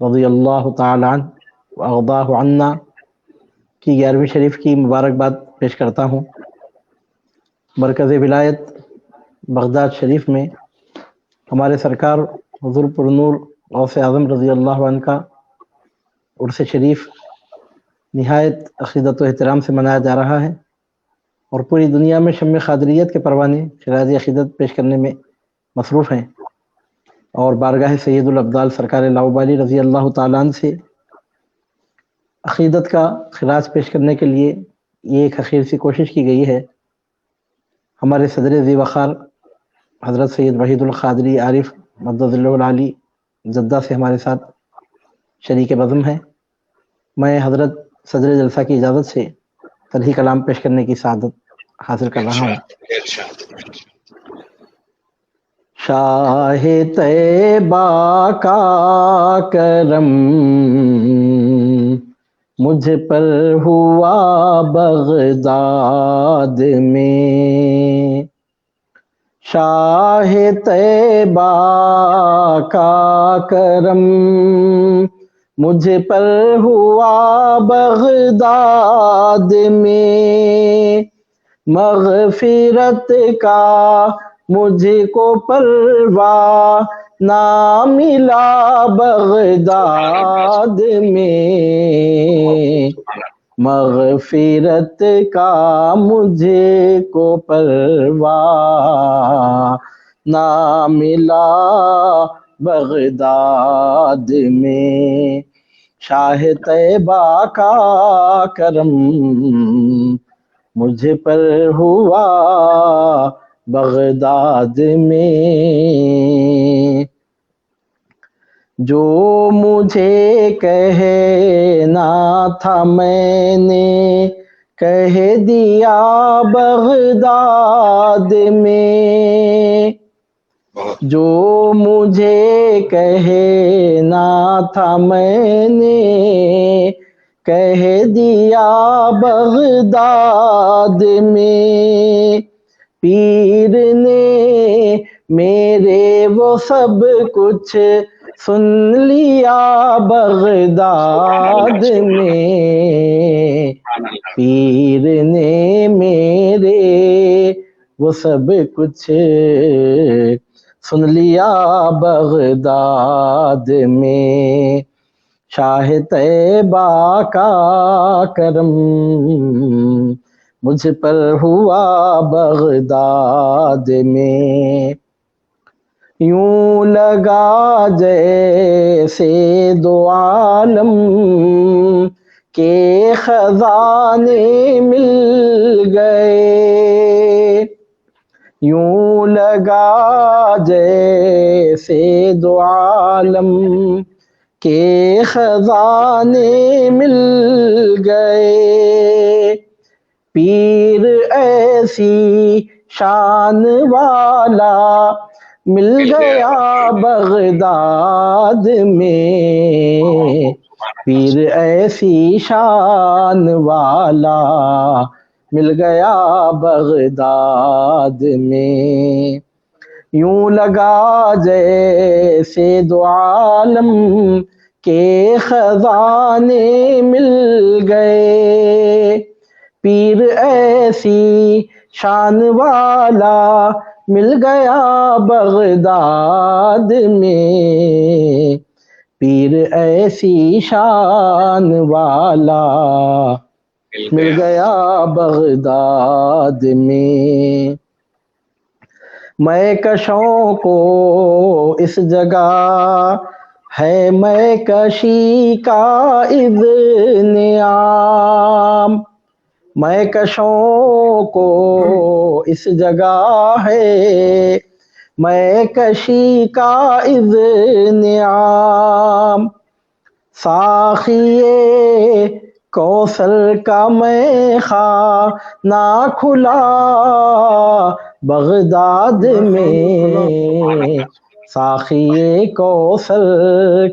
رضی اللہ تعالی عنہ وارضاہ عنا کی 11ویں شریف کی مبارکباد پیش کرتا ہوں۔ مرکز ولایت بغداد شریف میں ہمارے سرکار حضور پر نور غوث اعظم رضی اللہ عنہ کا عرس شریف نہایت عقیدت و احترام سے منایا جا رہا ہے، اور پوری دنیا میں شمع قادریت کے پروانے شیراز عقیدت پیش کرنے میں مصروف ہیں، اور بارگاہ سید الابدال سرکار لاؤبالی رضی اللہ تعالیٰ عنہ سے عقیدت کا خراج پیش کرنے کے لیے یہ ایک اخیر سی کوشش کی گئی ہے۔ ہمارے صدر ذی وقار حضرت سید وحید القادری عارف مدد اللہ العالی جدہ سے ہمارے ساتھ شریک بزم ہے۔ میں حضرت صدر جلسہ کی اجازت سے طرحی کلام پیش کرنے کی سعادت حاصل کر رہا ہوں۔ شاہ طیبہ کا کرم مجھ پر ہوا بغداد میں، شاہ طیبہ کا کرم مجھ پر ہوا بغداد میں، مغفرت کا مجھ کو پرواہ نہ ملا بغداد میں، مغفرت کا مجھے کو پرواہ نہ ملا بغداد میں، شاہ طیبہ کا کرم مجھ پر ہوا بغداد میں، جو مجھے کہنا تھا میں نے کہہ دیا بغداد میں، جو مجھے کہنا تھا میں نے کہہ دیا بغداد میں، پیر نے میرے وہ سب کچھ سن لیا بغداد میں، پیر نے میرے وہ سب کچھ سن لیا بغداد میں، شاہ طیبہ کا کرم مجھ پر ہوا بغداد میں، یوں لگا جیسے دو عالم کے خزانے مل گئے، یوں لگا جیسے دو عالم کے خزانے مل گئے، پیر ایسی شان والا مل گیا بغداد میں، پیر ایسی شان والا مل گیا بغداد میں، یوں لگا جیسے دو عالم کے خزانے مل گئے، پیر ایسی شان والا مل گیا بغداد میں، پیر ایسی شان والا مل گیا بغداد میں، میں کشوں کو اس جگہ ہے میں کشی کا اذن عام، میں کشوں کو اس جگہ ہے میں کشی کا اذن عام، ساقیے کوثر کا میں خانہ کھلا بغداد میں، ساقیے کوثر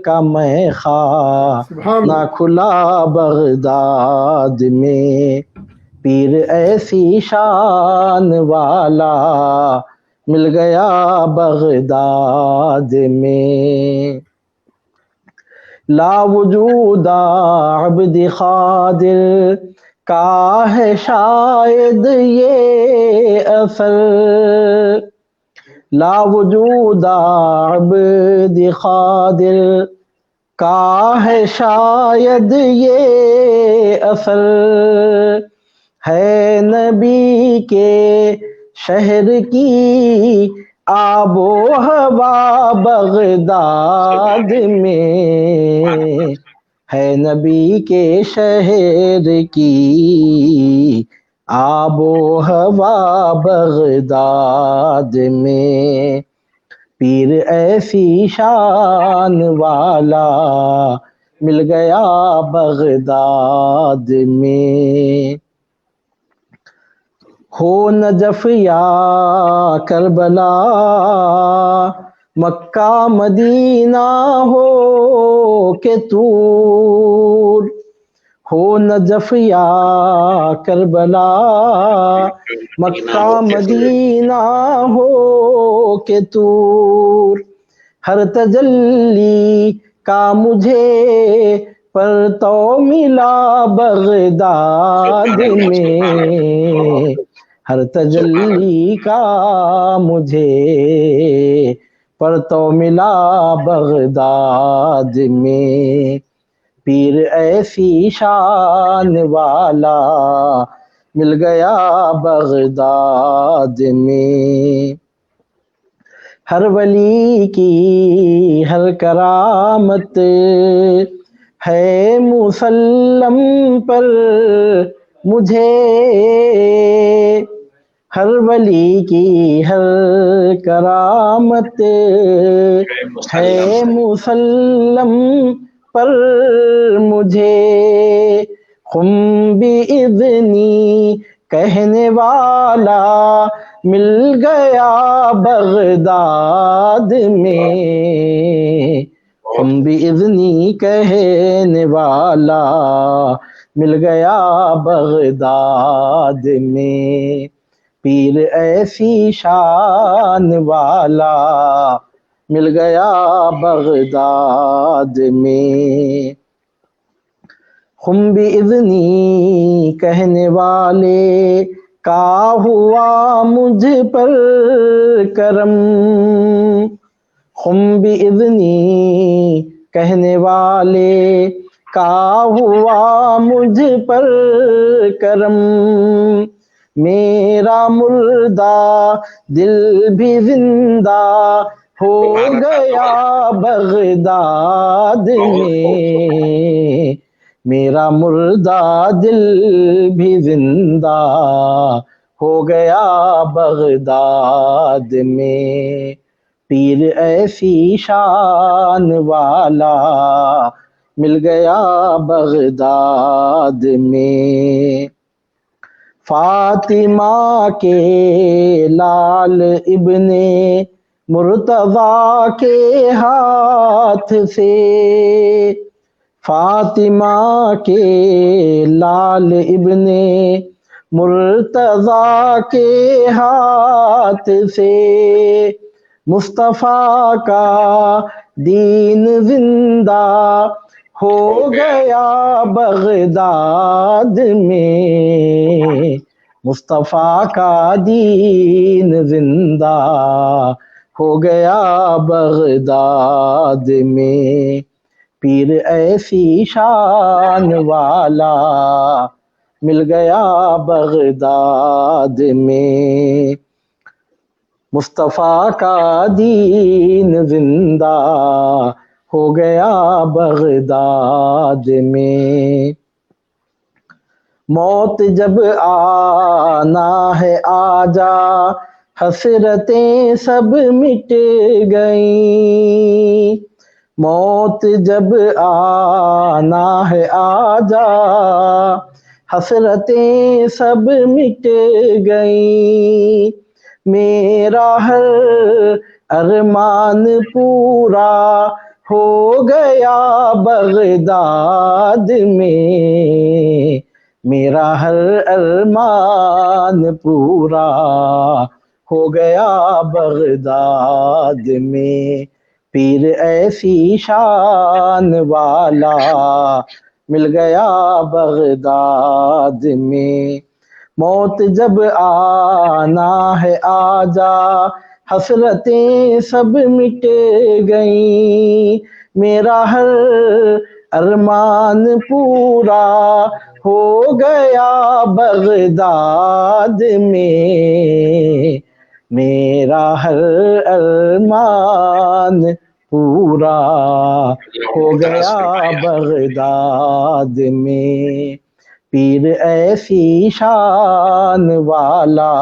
کا میں خانہ کھلا بغداد میں، پیر ایسی شان والا مل گیا بغداد میں، لا وجود عبد قادر کا ہے شاید یہ اثر، لا وجود عبد قادر کا ہے شاید یہ اثر، ہے نبی کے شہر کی آب و ہوا بغداد میں، ہے نبی کے شہر کی آب و ہوا بغداد میں، پیر ایسی شان والا مل گیا بغداد میں، ہو نجف یا کربلا مکہ مدینہ ہو کہ طور، ہو نجف یا کربلا مکہ مدینہ ہو کہ طور، ہر تجلی کا مجھے پر تو ملا بغداد میں، ہر تجلی کا مجھے پر تو ملا بغداد میں، پیر ایسی شان والا مل گیا بغداد میں، ہر ولی کی ہر کرامت ہے مسلم پر مجھے، ہر ولی کی ہر کرامت ہے مسلم پر مجھے، خم بِإِذْنِی کہنے والا مل گیا بغداد میں، خم بِإِذْنِی کہنے والا مل گیا بغداد میں، پیر ایسی شان والا مل گیا بغداد میں، خم بِإِذْنِی کہنے والے کا ہوا مجھ پر کرم، خم بِإِذْنِی کہنے والے کا ہوا مجھ پر کرم، میرا مردہ دل بھی زندہ ہو گیا بغداد میں، میرا مردہ دل بھی زندہ ہو گیا بغداد میں، پیر ایسی شان والا مل گیا بغداد میں، فاطمہ کے لال ابن مرتضیٰ کے ہاتھ سے، فاطمہ کے لال ابن مرتضیٰ کے ہاتھ سے، مصطفیٰ کا دین زندہ ہو گیا بغداد میں، مصطفیٰ کا دین زندہ ہو گیا بغداد میں، پیر ایسی شان والا مل گیا بغداد میں، مصطفیٰ کا دین زندہ ہو گیا بغداد میں، موت جب آنا ہے آجا حسرتیں سب مٹ گئیں، موت جب آنا ہے آجا حسرتیں سب مٹ گئیں، میرا ہر ارمان پورا ہو گیا بغداد میں، میرا ہر ارمان پورا ہو گیا بغداد میں، پیر ایسی شان والا مل گیا بغداد میں، موت جب آنا ہے آجا حسرتیں سب مٹ گئیں، میرا ہر ارمان پورا ہو گیا بغداد میں، میرا ہر ارمان پورا ہو گیا بغداد میں، پیر ایسی شان والا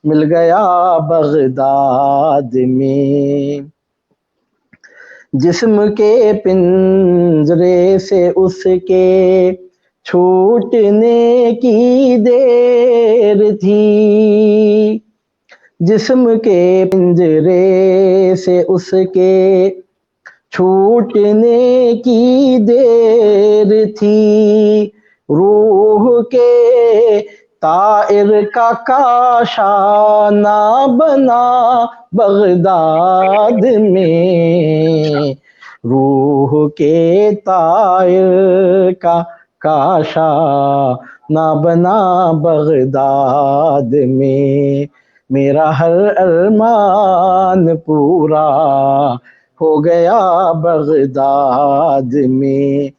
مل گیا بغداد میں، جسم کے پنجرے سے اس کے چھوٹنے کی دیر تھی، جسم کے پنجرے سے اس کے چھوٹنے کی دیر تھی، روح کے طائر کا کاشا نہ بنا بغداد میں، روح کے طائر کا کاشا نہ بنا بغداد میں، میرا ہر ارمان پورا ہو گیا بغداد میں،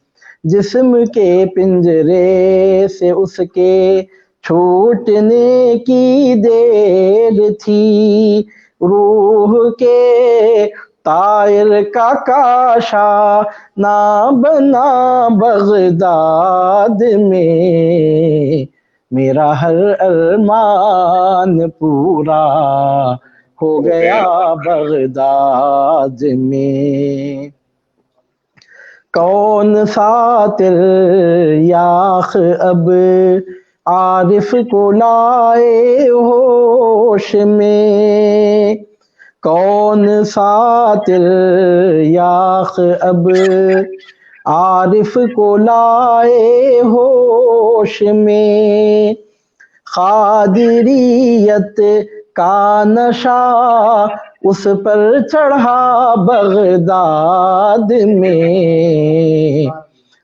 جسم کے پنجرے سے اس کے چھوٹنے کی دیر تھی، روح کے طائر کا کاشا نہ بنا بغداد میں، میرا ہر ارمان پورا ہو گیا بغداد میں. کون سا تریاق اب عارف کو لائے ہوش میں, کون سا تریاق اب عارف کو لائے ہوش میں. قادریت کا نشہ اس پر چڑھا بغداد میں,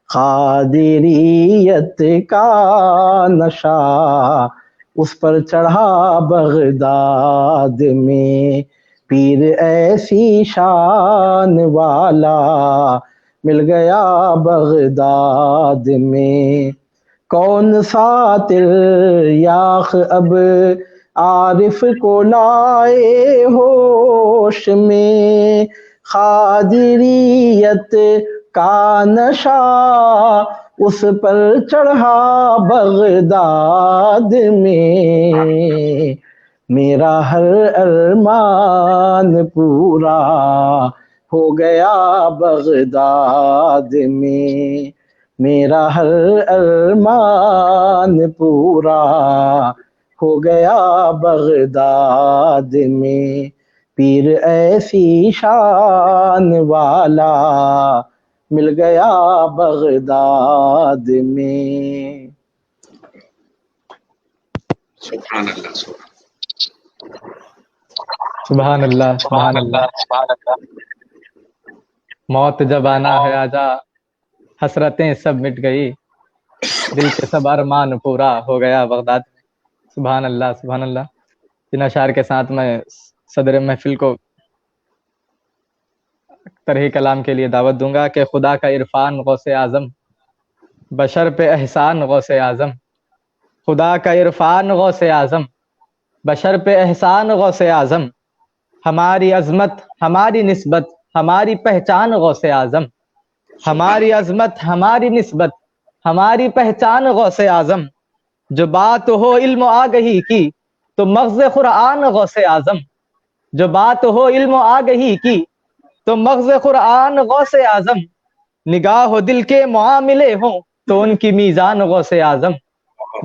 قادریت کا نشہ اس پر چڑھا بغداد میں. پیر ایسی شان والا مل گیا بغداد میں. کون سا تریاق اب عارف کو لائے ہوش میں, قادریت کا نشہ اس پر چڑھا بغداد میں. میرا ہر ارمان پورا ہو گیا بغداد میں, میرا ہر ارمان پورا ہو گیا بغداد میں. پیر ایسی شان والا مل گیا بغداد میں. سبحان اللہ سبحان اللہ سبحان اللہ. موت جب آنا ہے آجا, حسرتیں سب مٹ گئی, دل کے سب ارمان پورا ہو گیا بغداد میں. سبحان اللہ سبحان اللہ. ان اشعار کے ساتھ میں صدر محفل کو طرح کلام کے لیے دعوت دوں گا کہ خدا کا عرفان غوث اعظم, بشر پہ احسان غوث اعظم. خدا کا عرفان غوث اعظم, بشر پہ احسان غوث اعظم. ہماری عظمت ہماری نسبت ہماری پہچان غوث اعظم. ہماری عظمت ہماری نسبت ہماری پہچان غوث اعظم. جو بات ہو علم و آگہی کی تو مغز قرآن غوث اعظم. جو بات ہو علم و آگہی کی تو مغز قرآن غوث اعظم. نگاہ و دل کے معاملے ہوں تو ان کی میزان غوث اعظم.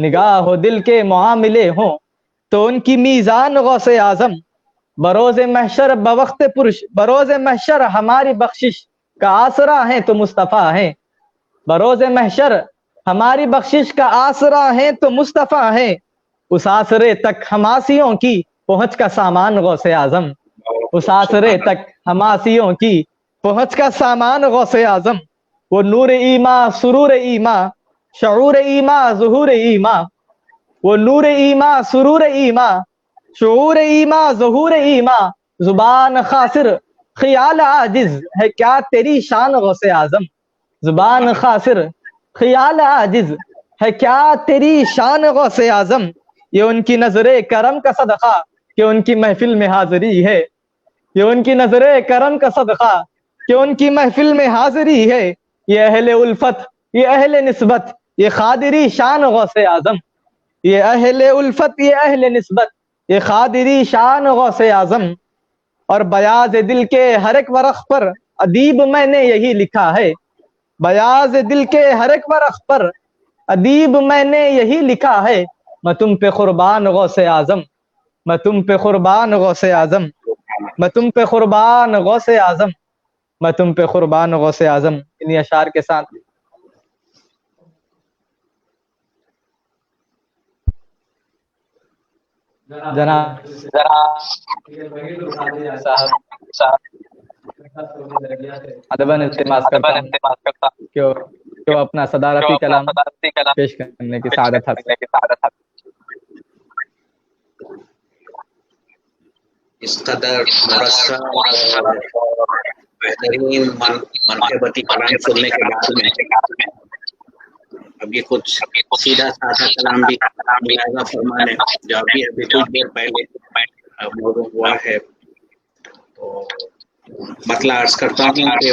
نگاہ و دل کے معاملے ہوں تو ان کی میزان غوث اعظم. بروز محشر بوقت پرش بروز محشر ہماری بخشش کا آسرا ہیں تو مصطفیٰ ہیں. بروز محشر ہماری بخشش کا آسرا ہیں تو مصطفیٰ ہیں. اس آسرے تک ہماسیوں کی پہنچ کا سامان غوث اعظم. اس آسرے تک ہماسیوں کی پہنچ کا سامان غوث اعظم. وہ نور ایما سرور ایما شعور ایما ظہور ایما. وہ نور ایما سرور ایما شعور ایما ظہور ایما. زبان خاسر خیال عاجز ہے کیا تیری شان غوث اعظم. زبان خاسر خیال عاجز ہے کیا تیری شان غوث اعظم. یہ ان کی نظر کرم کا صدقہ کہ ان کی محفل میں حاضری ہے. یہ ان کی نظر کرم کا صدقہ کہ ان کی محفل میں حاضری ہے. یہ اہل الفت یہ اہل نسبت یہ قادری شان غوث اعظم. یہ اہل الفت یہ اہل نسبت یہ قادری شان غوث اعظم. اور بیاض دل کے ہر ایک ورق پر ادیب میں نے یہی لکھا ہے. بیاض دل کے ہر ایک ورق پر ادیب میں نے یہی لکھا ہے. میں تم پہ قربان غوث اعظم. میں تم پہ قربان غوث اعظم. میں تم پہ قربان غوث اعظم. میں تم پہ قربان غوث اعظم. انہی اشعار کے ساتھ جناب صاحب ادباً التماس کرتا ہوں کہ وہ اپنا صدارتی کلام پیش کرنے کی سعادت حاصل. اس قدر مرصع بہترین منقبتی کلام سننے کے بعد میں اب یہ کچھ سیدھا سادہ کلام بھی ملاحظہ فرمانے جو ابھی کچھ دیر پہلے موضوع ہوا ہے. تو مطلع عرض کرتا ہوں کہ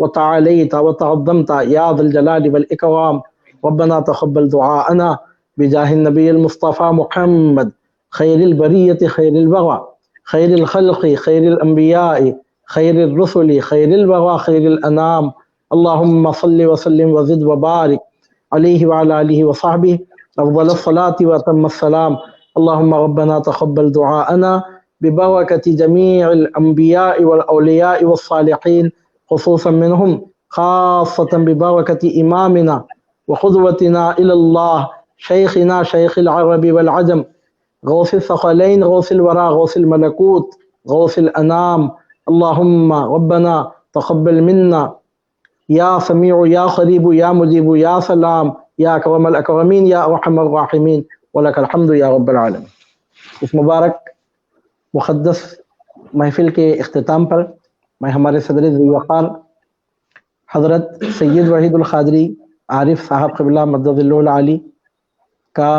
وتعاليت وتعظمت يا ذا الجلال والإكرام. ربنا تقبل دعاءنا بجاه النبي المصطفى محمد خير البرية خير البرى خير الخلق خير الأنبياء خير الرسل خير الورى خير الأنام. اللهم صل وسلم وزد وبارك عليه وعلى آله وصحبه أفضل الصلاة وأتم السلام. اللهم ربنا تقبل دعاءنا ببركة جميع الأنبياء والأولياء والصالحين، خصوصا منهم خاصة ببركة إمامنا وقدوتنا إلى الله شيخنا شيخ العرب والعجم غوث الثقلين غوث الورى غوث الملكوت غوث الأنام. اللهم ربنا تقبل منا يا سميع يا قريب يا مجيب يا سلام يا أكرم الأكرمين يا أرحم الراحمين ولك الحمد یا رب العالمین. اس مبارک مقدس محفل کے اختتام پر میں ہمارے صدر ذی وقار حضرت سید وحید القادری عارف صاحب قبلہ مدد اللہ العالی کا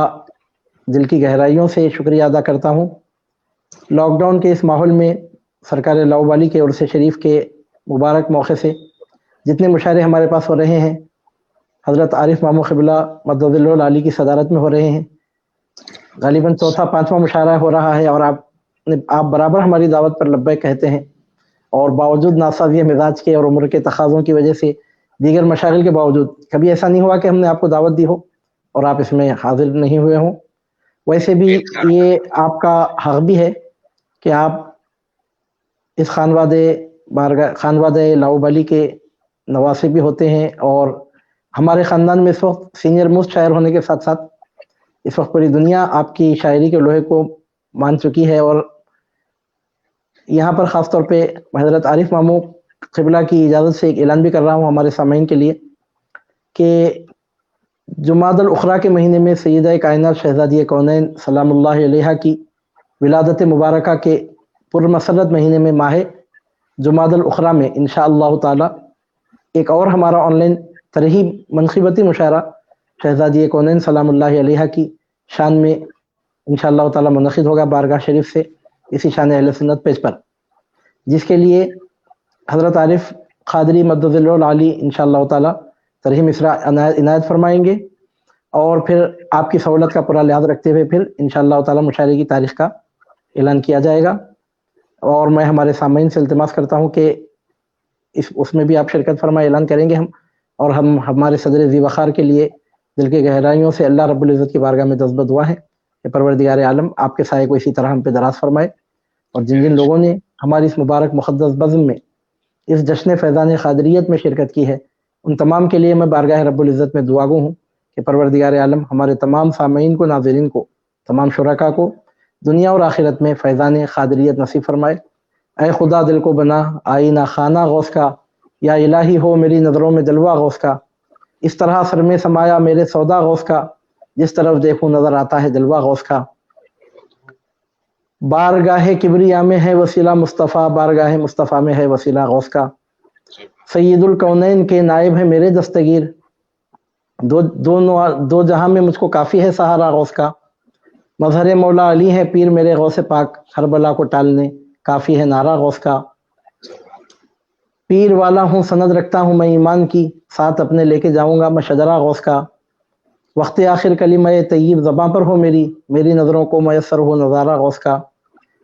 دل کی گہرائیوں سے شکریہ ادا کرتا ہوں. لاک ڈاؤن کے اس ماحول میں سرکار لاؤبالی کے عرس شریف کے مبارک موقع سے جتنے مشاعرے ہمارے پاس ہو رہے ہیں حضرت عارف مامو قبلہ مدد اللہ العالی کی صدارت میں ہو رہے ہیں. غالباً چوتھا پانچواں مشاعرہ ہو رہا ہے اور آپ برابر ہماری دعوت پر لبیک کہتے ہیں، اور باوجود ناسازی مزاج کے اور عمر کے تقاضوں کی وجہ سے دیگر مشاغل کے باوجود کبھی ایسا نہیں ہوا کہ ہم نے آپ کو دعوت دی ہو اور آپ اس میں حاضر نہیں ہوئے ہوں. ویسے بھی یہ آپ کا حق بھی ہے کہ آپ اس خانوادہ لاؤبالی کے نواسے بھی ہوتے ہیں، اور ہمارے خاندان میں اس وقت سینئر موسٹ شاعر ہونے کے ساتھ ساتھ اس وقت پوری دنیا آپ کی شاعری کے لوہے کو مان چکی ہے. اور یہاں پر خاص طور پہ حضرت عارف مامو قبلہ کی اجازت سے ایک اعلان بھی کر رہا ہوں ہمارے سامعین کے لیے کہ جمادی الاخری کے مہینے میں سیدہ کائنات شہزادی کونین سلام اللہ علیہا کی ولادت مبارکہ کے پرمسرت مہینے میں ماہ جمادی الاخری میں انشاءاللہ تعالی ایک اور ہمارا آن لائن ترغیب منقبتی مشاعرہ شہزادی کونین سلام اللہ علیہا کی شان میں انشاءاللہ تعالی منعقد ہوگا بارگاہ شریف سے اسی شان اہل سنت پیج پر، جس کے لیے حضرت عارف قادری مدد اللہ العالی انشاءاللہ تعالی ترہیم اسرا عنایت فرمائیں گے، اور پھر آپ کی سہولت کا پورا لحاظ رکھتے ہوئے پھر انشاءاللہ تعالی مشاعرے کی تاریخ کا اعلان کیا جائے گا. اور میں ہمارے سامعین سے التماس کرتا ہوں کہ اس میں بھی آپ شرکت فرمائے، اعلان کریں گے ہم، اور ہم ہمارے صدر ذی وقار کے لیے دل کے گہرائیوں سے اللہ رب العزت کی بارگاہ میں جذبہ دعا ہے کہ پروردگار عالم آپ کے سائے کو اسی طرح ہم پہ دراز فرمائے، اور جن جن لوگوں نے ہماری اس مبارک مقدس بزم میں اس جشن فیضان قادریت میں شرکت کی ہے ان تمام کے لیے میں بارگاہ رب العزت میں دعا گو ہوں کہ پروردگار عالم ہمارے تمام سامعین کو، ناظرین کو، تمام شرکاء کو دنیا اور آخرت میں فیضان قادریت نصیب فرمائے. اے خدا دل کو بنا آئینہ خانہ غوث کا، یا الہی ہو میری نظروں میں جلوہ غوث کا، اس طرح سر میں سمایا میرے سودا غوث کا، جس طرف دیکھوں نظر آتا ہے جلوہ غوث کا. بارگاہ کبریا میں ہے وسیلہ مصطفیٰ، بارگاہ مصطفیٰ میں ہے وسیلہ غوث کا. سید الکونین کے نائب ہے میرے دستگیر، دو جہاں میں مجھ کو کافی ہے سہارا غوث کا. مظہر مولا علی ہے پیر میرے غوث پاک، ہر بلا کو ٹالنے کافی ہے نعرہ غوث کا. پیر والا ہوں سند رکھتا ہوں میں ایمان کی، ساتھ اپنے لے کے جاؤں گا میں شجرہ غوث کا. وقت آخر کلمہ طیب زباں پر ہو میری نظروں کو میسر ہو نظارہ غوث کا.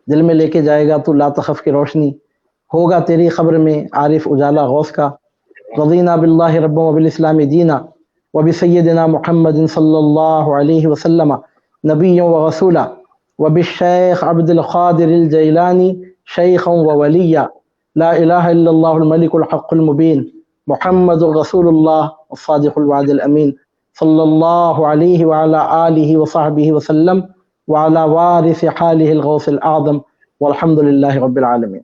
دل میں لے کے جائے گا تو لا تخف کی روشنی، ہوگا تیری خبر میں عارف اجالا غوث کا. رضینا باللہ رب و بالاسلام دینا و بسیدنا محمد صلی اللہ علیہ وسلم نبی و رسولا و بالشیخ عبد القادر الجیلانی شیخا و ولیہ. لا الہ الا اللہ الملک الحق المبین محمد رسول اللہ الصادق الوعد الامین صلی اللہ علیہ وعلى آلہ وصحبہ وسلم وعلى وارث حالہ الغوث الأعظم والحمد للہ رب العالمین.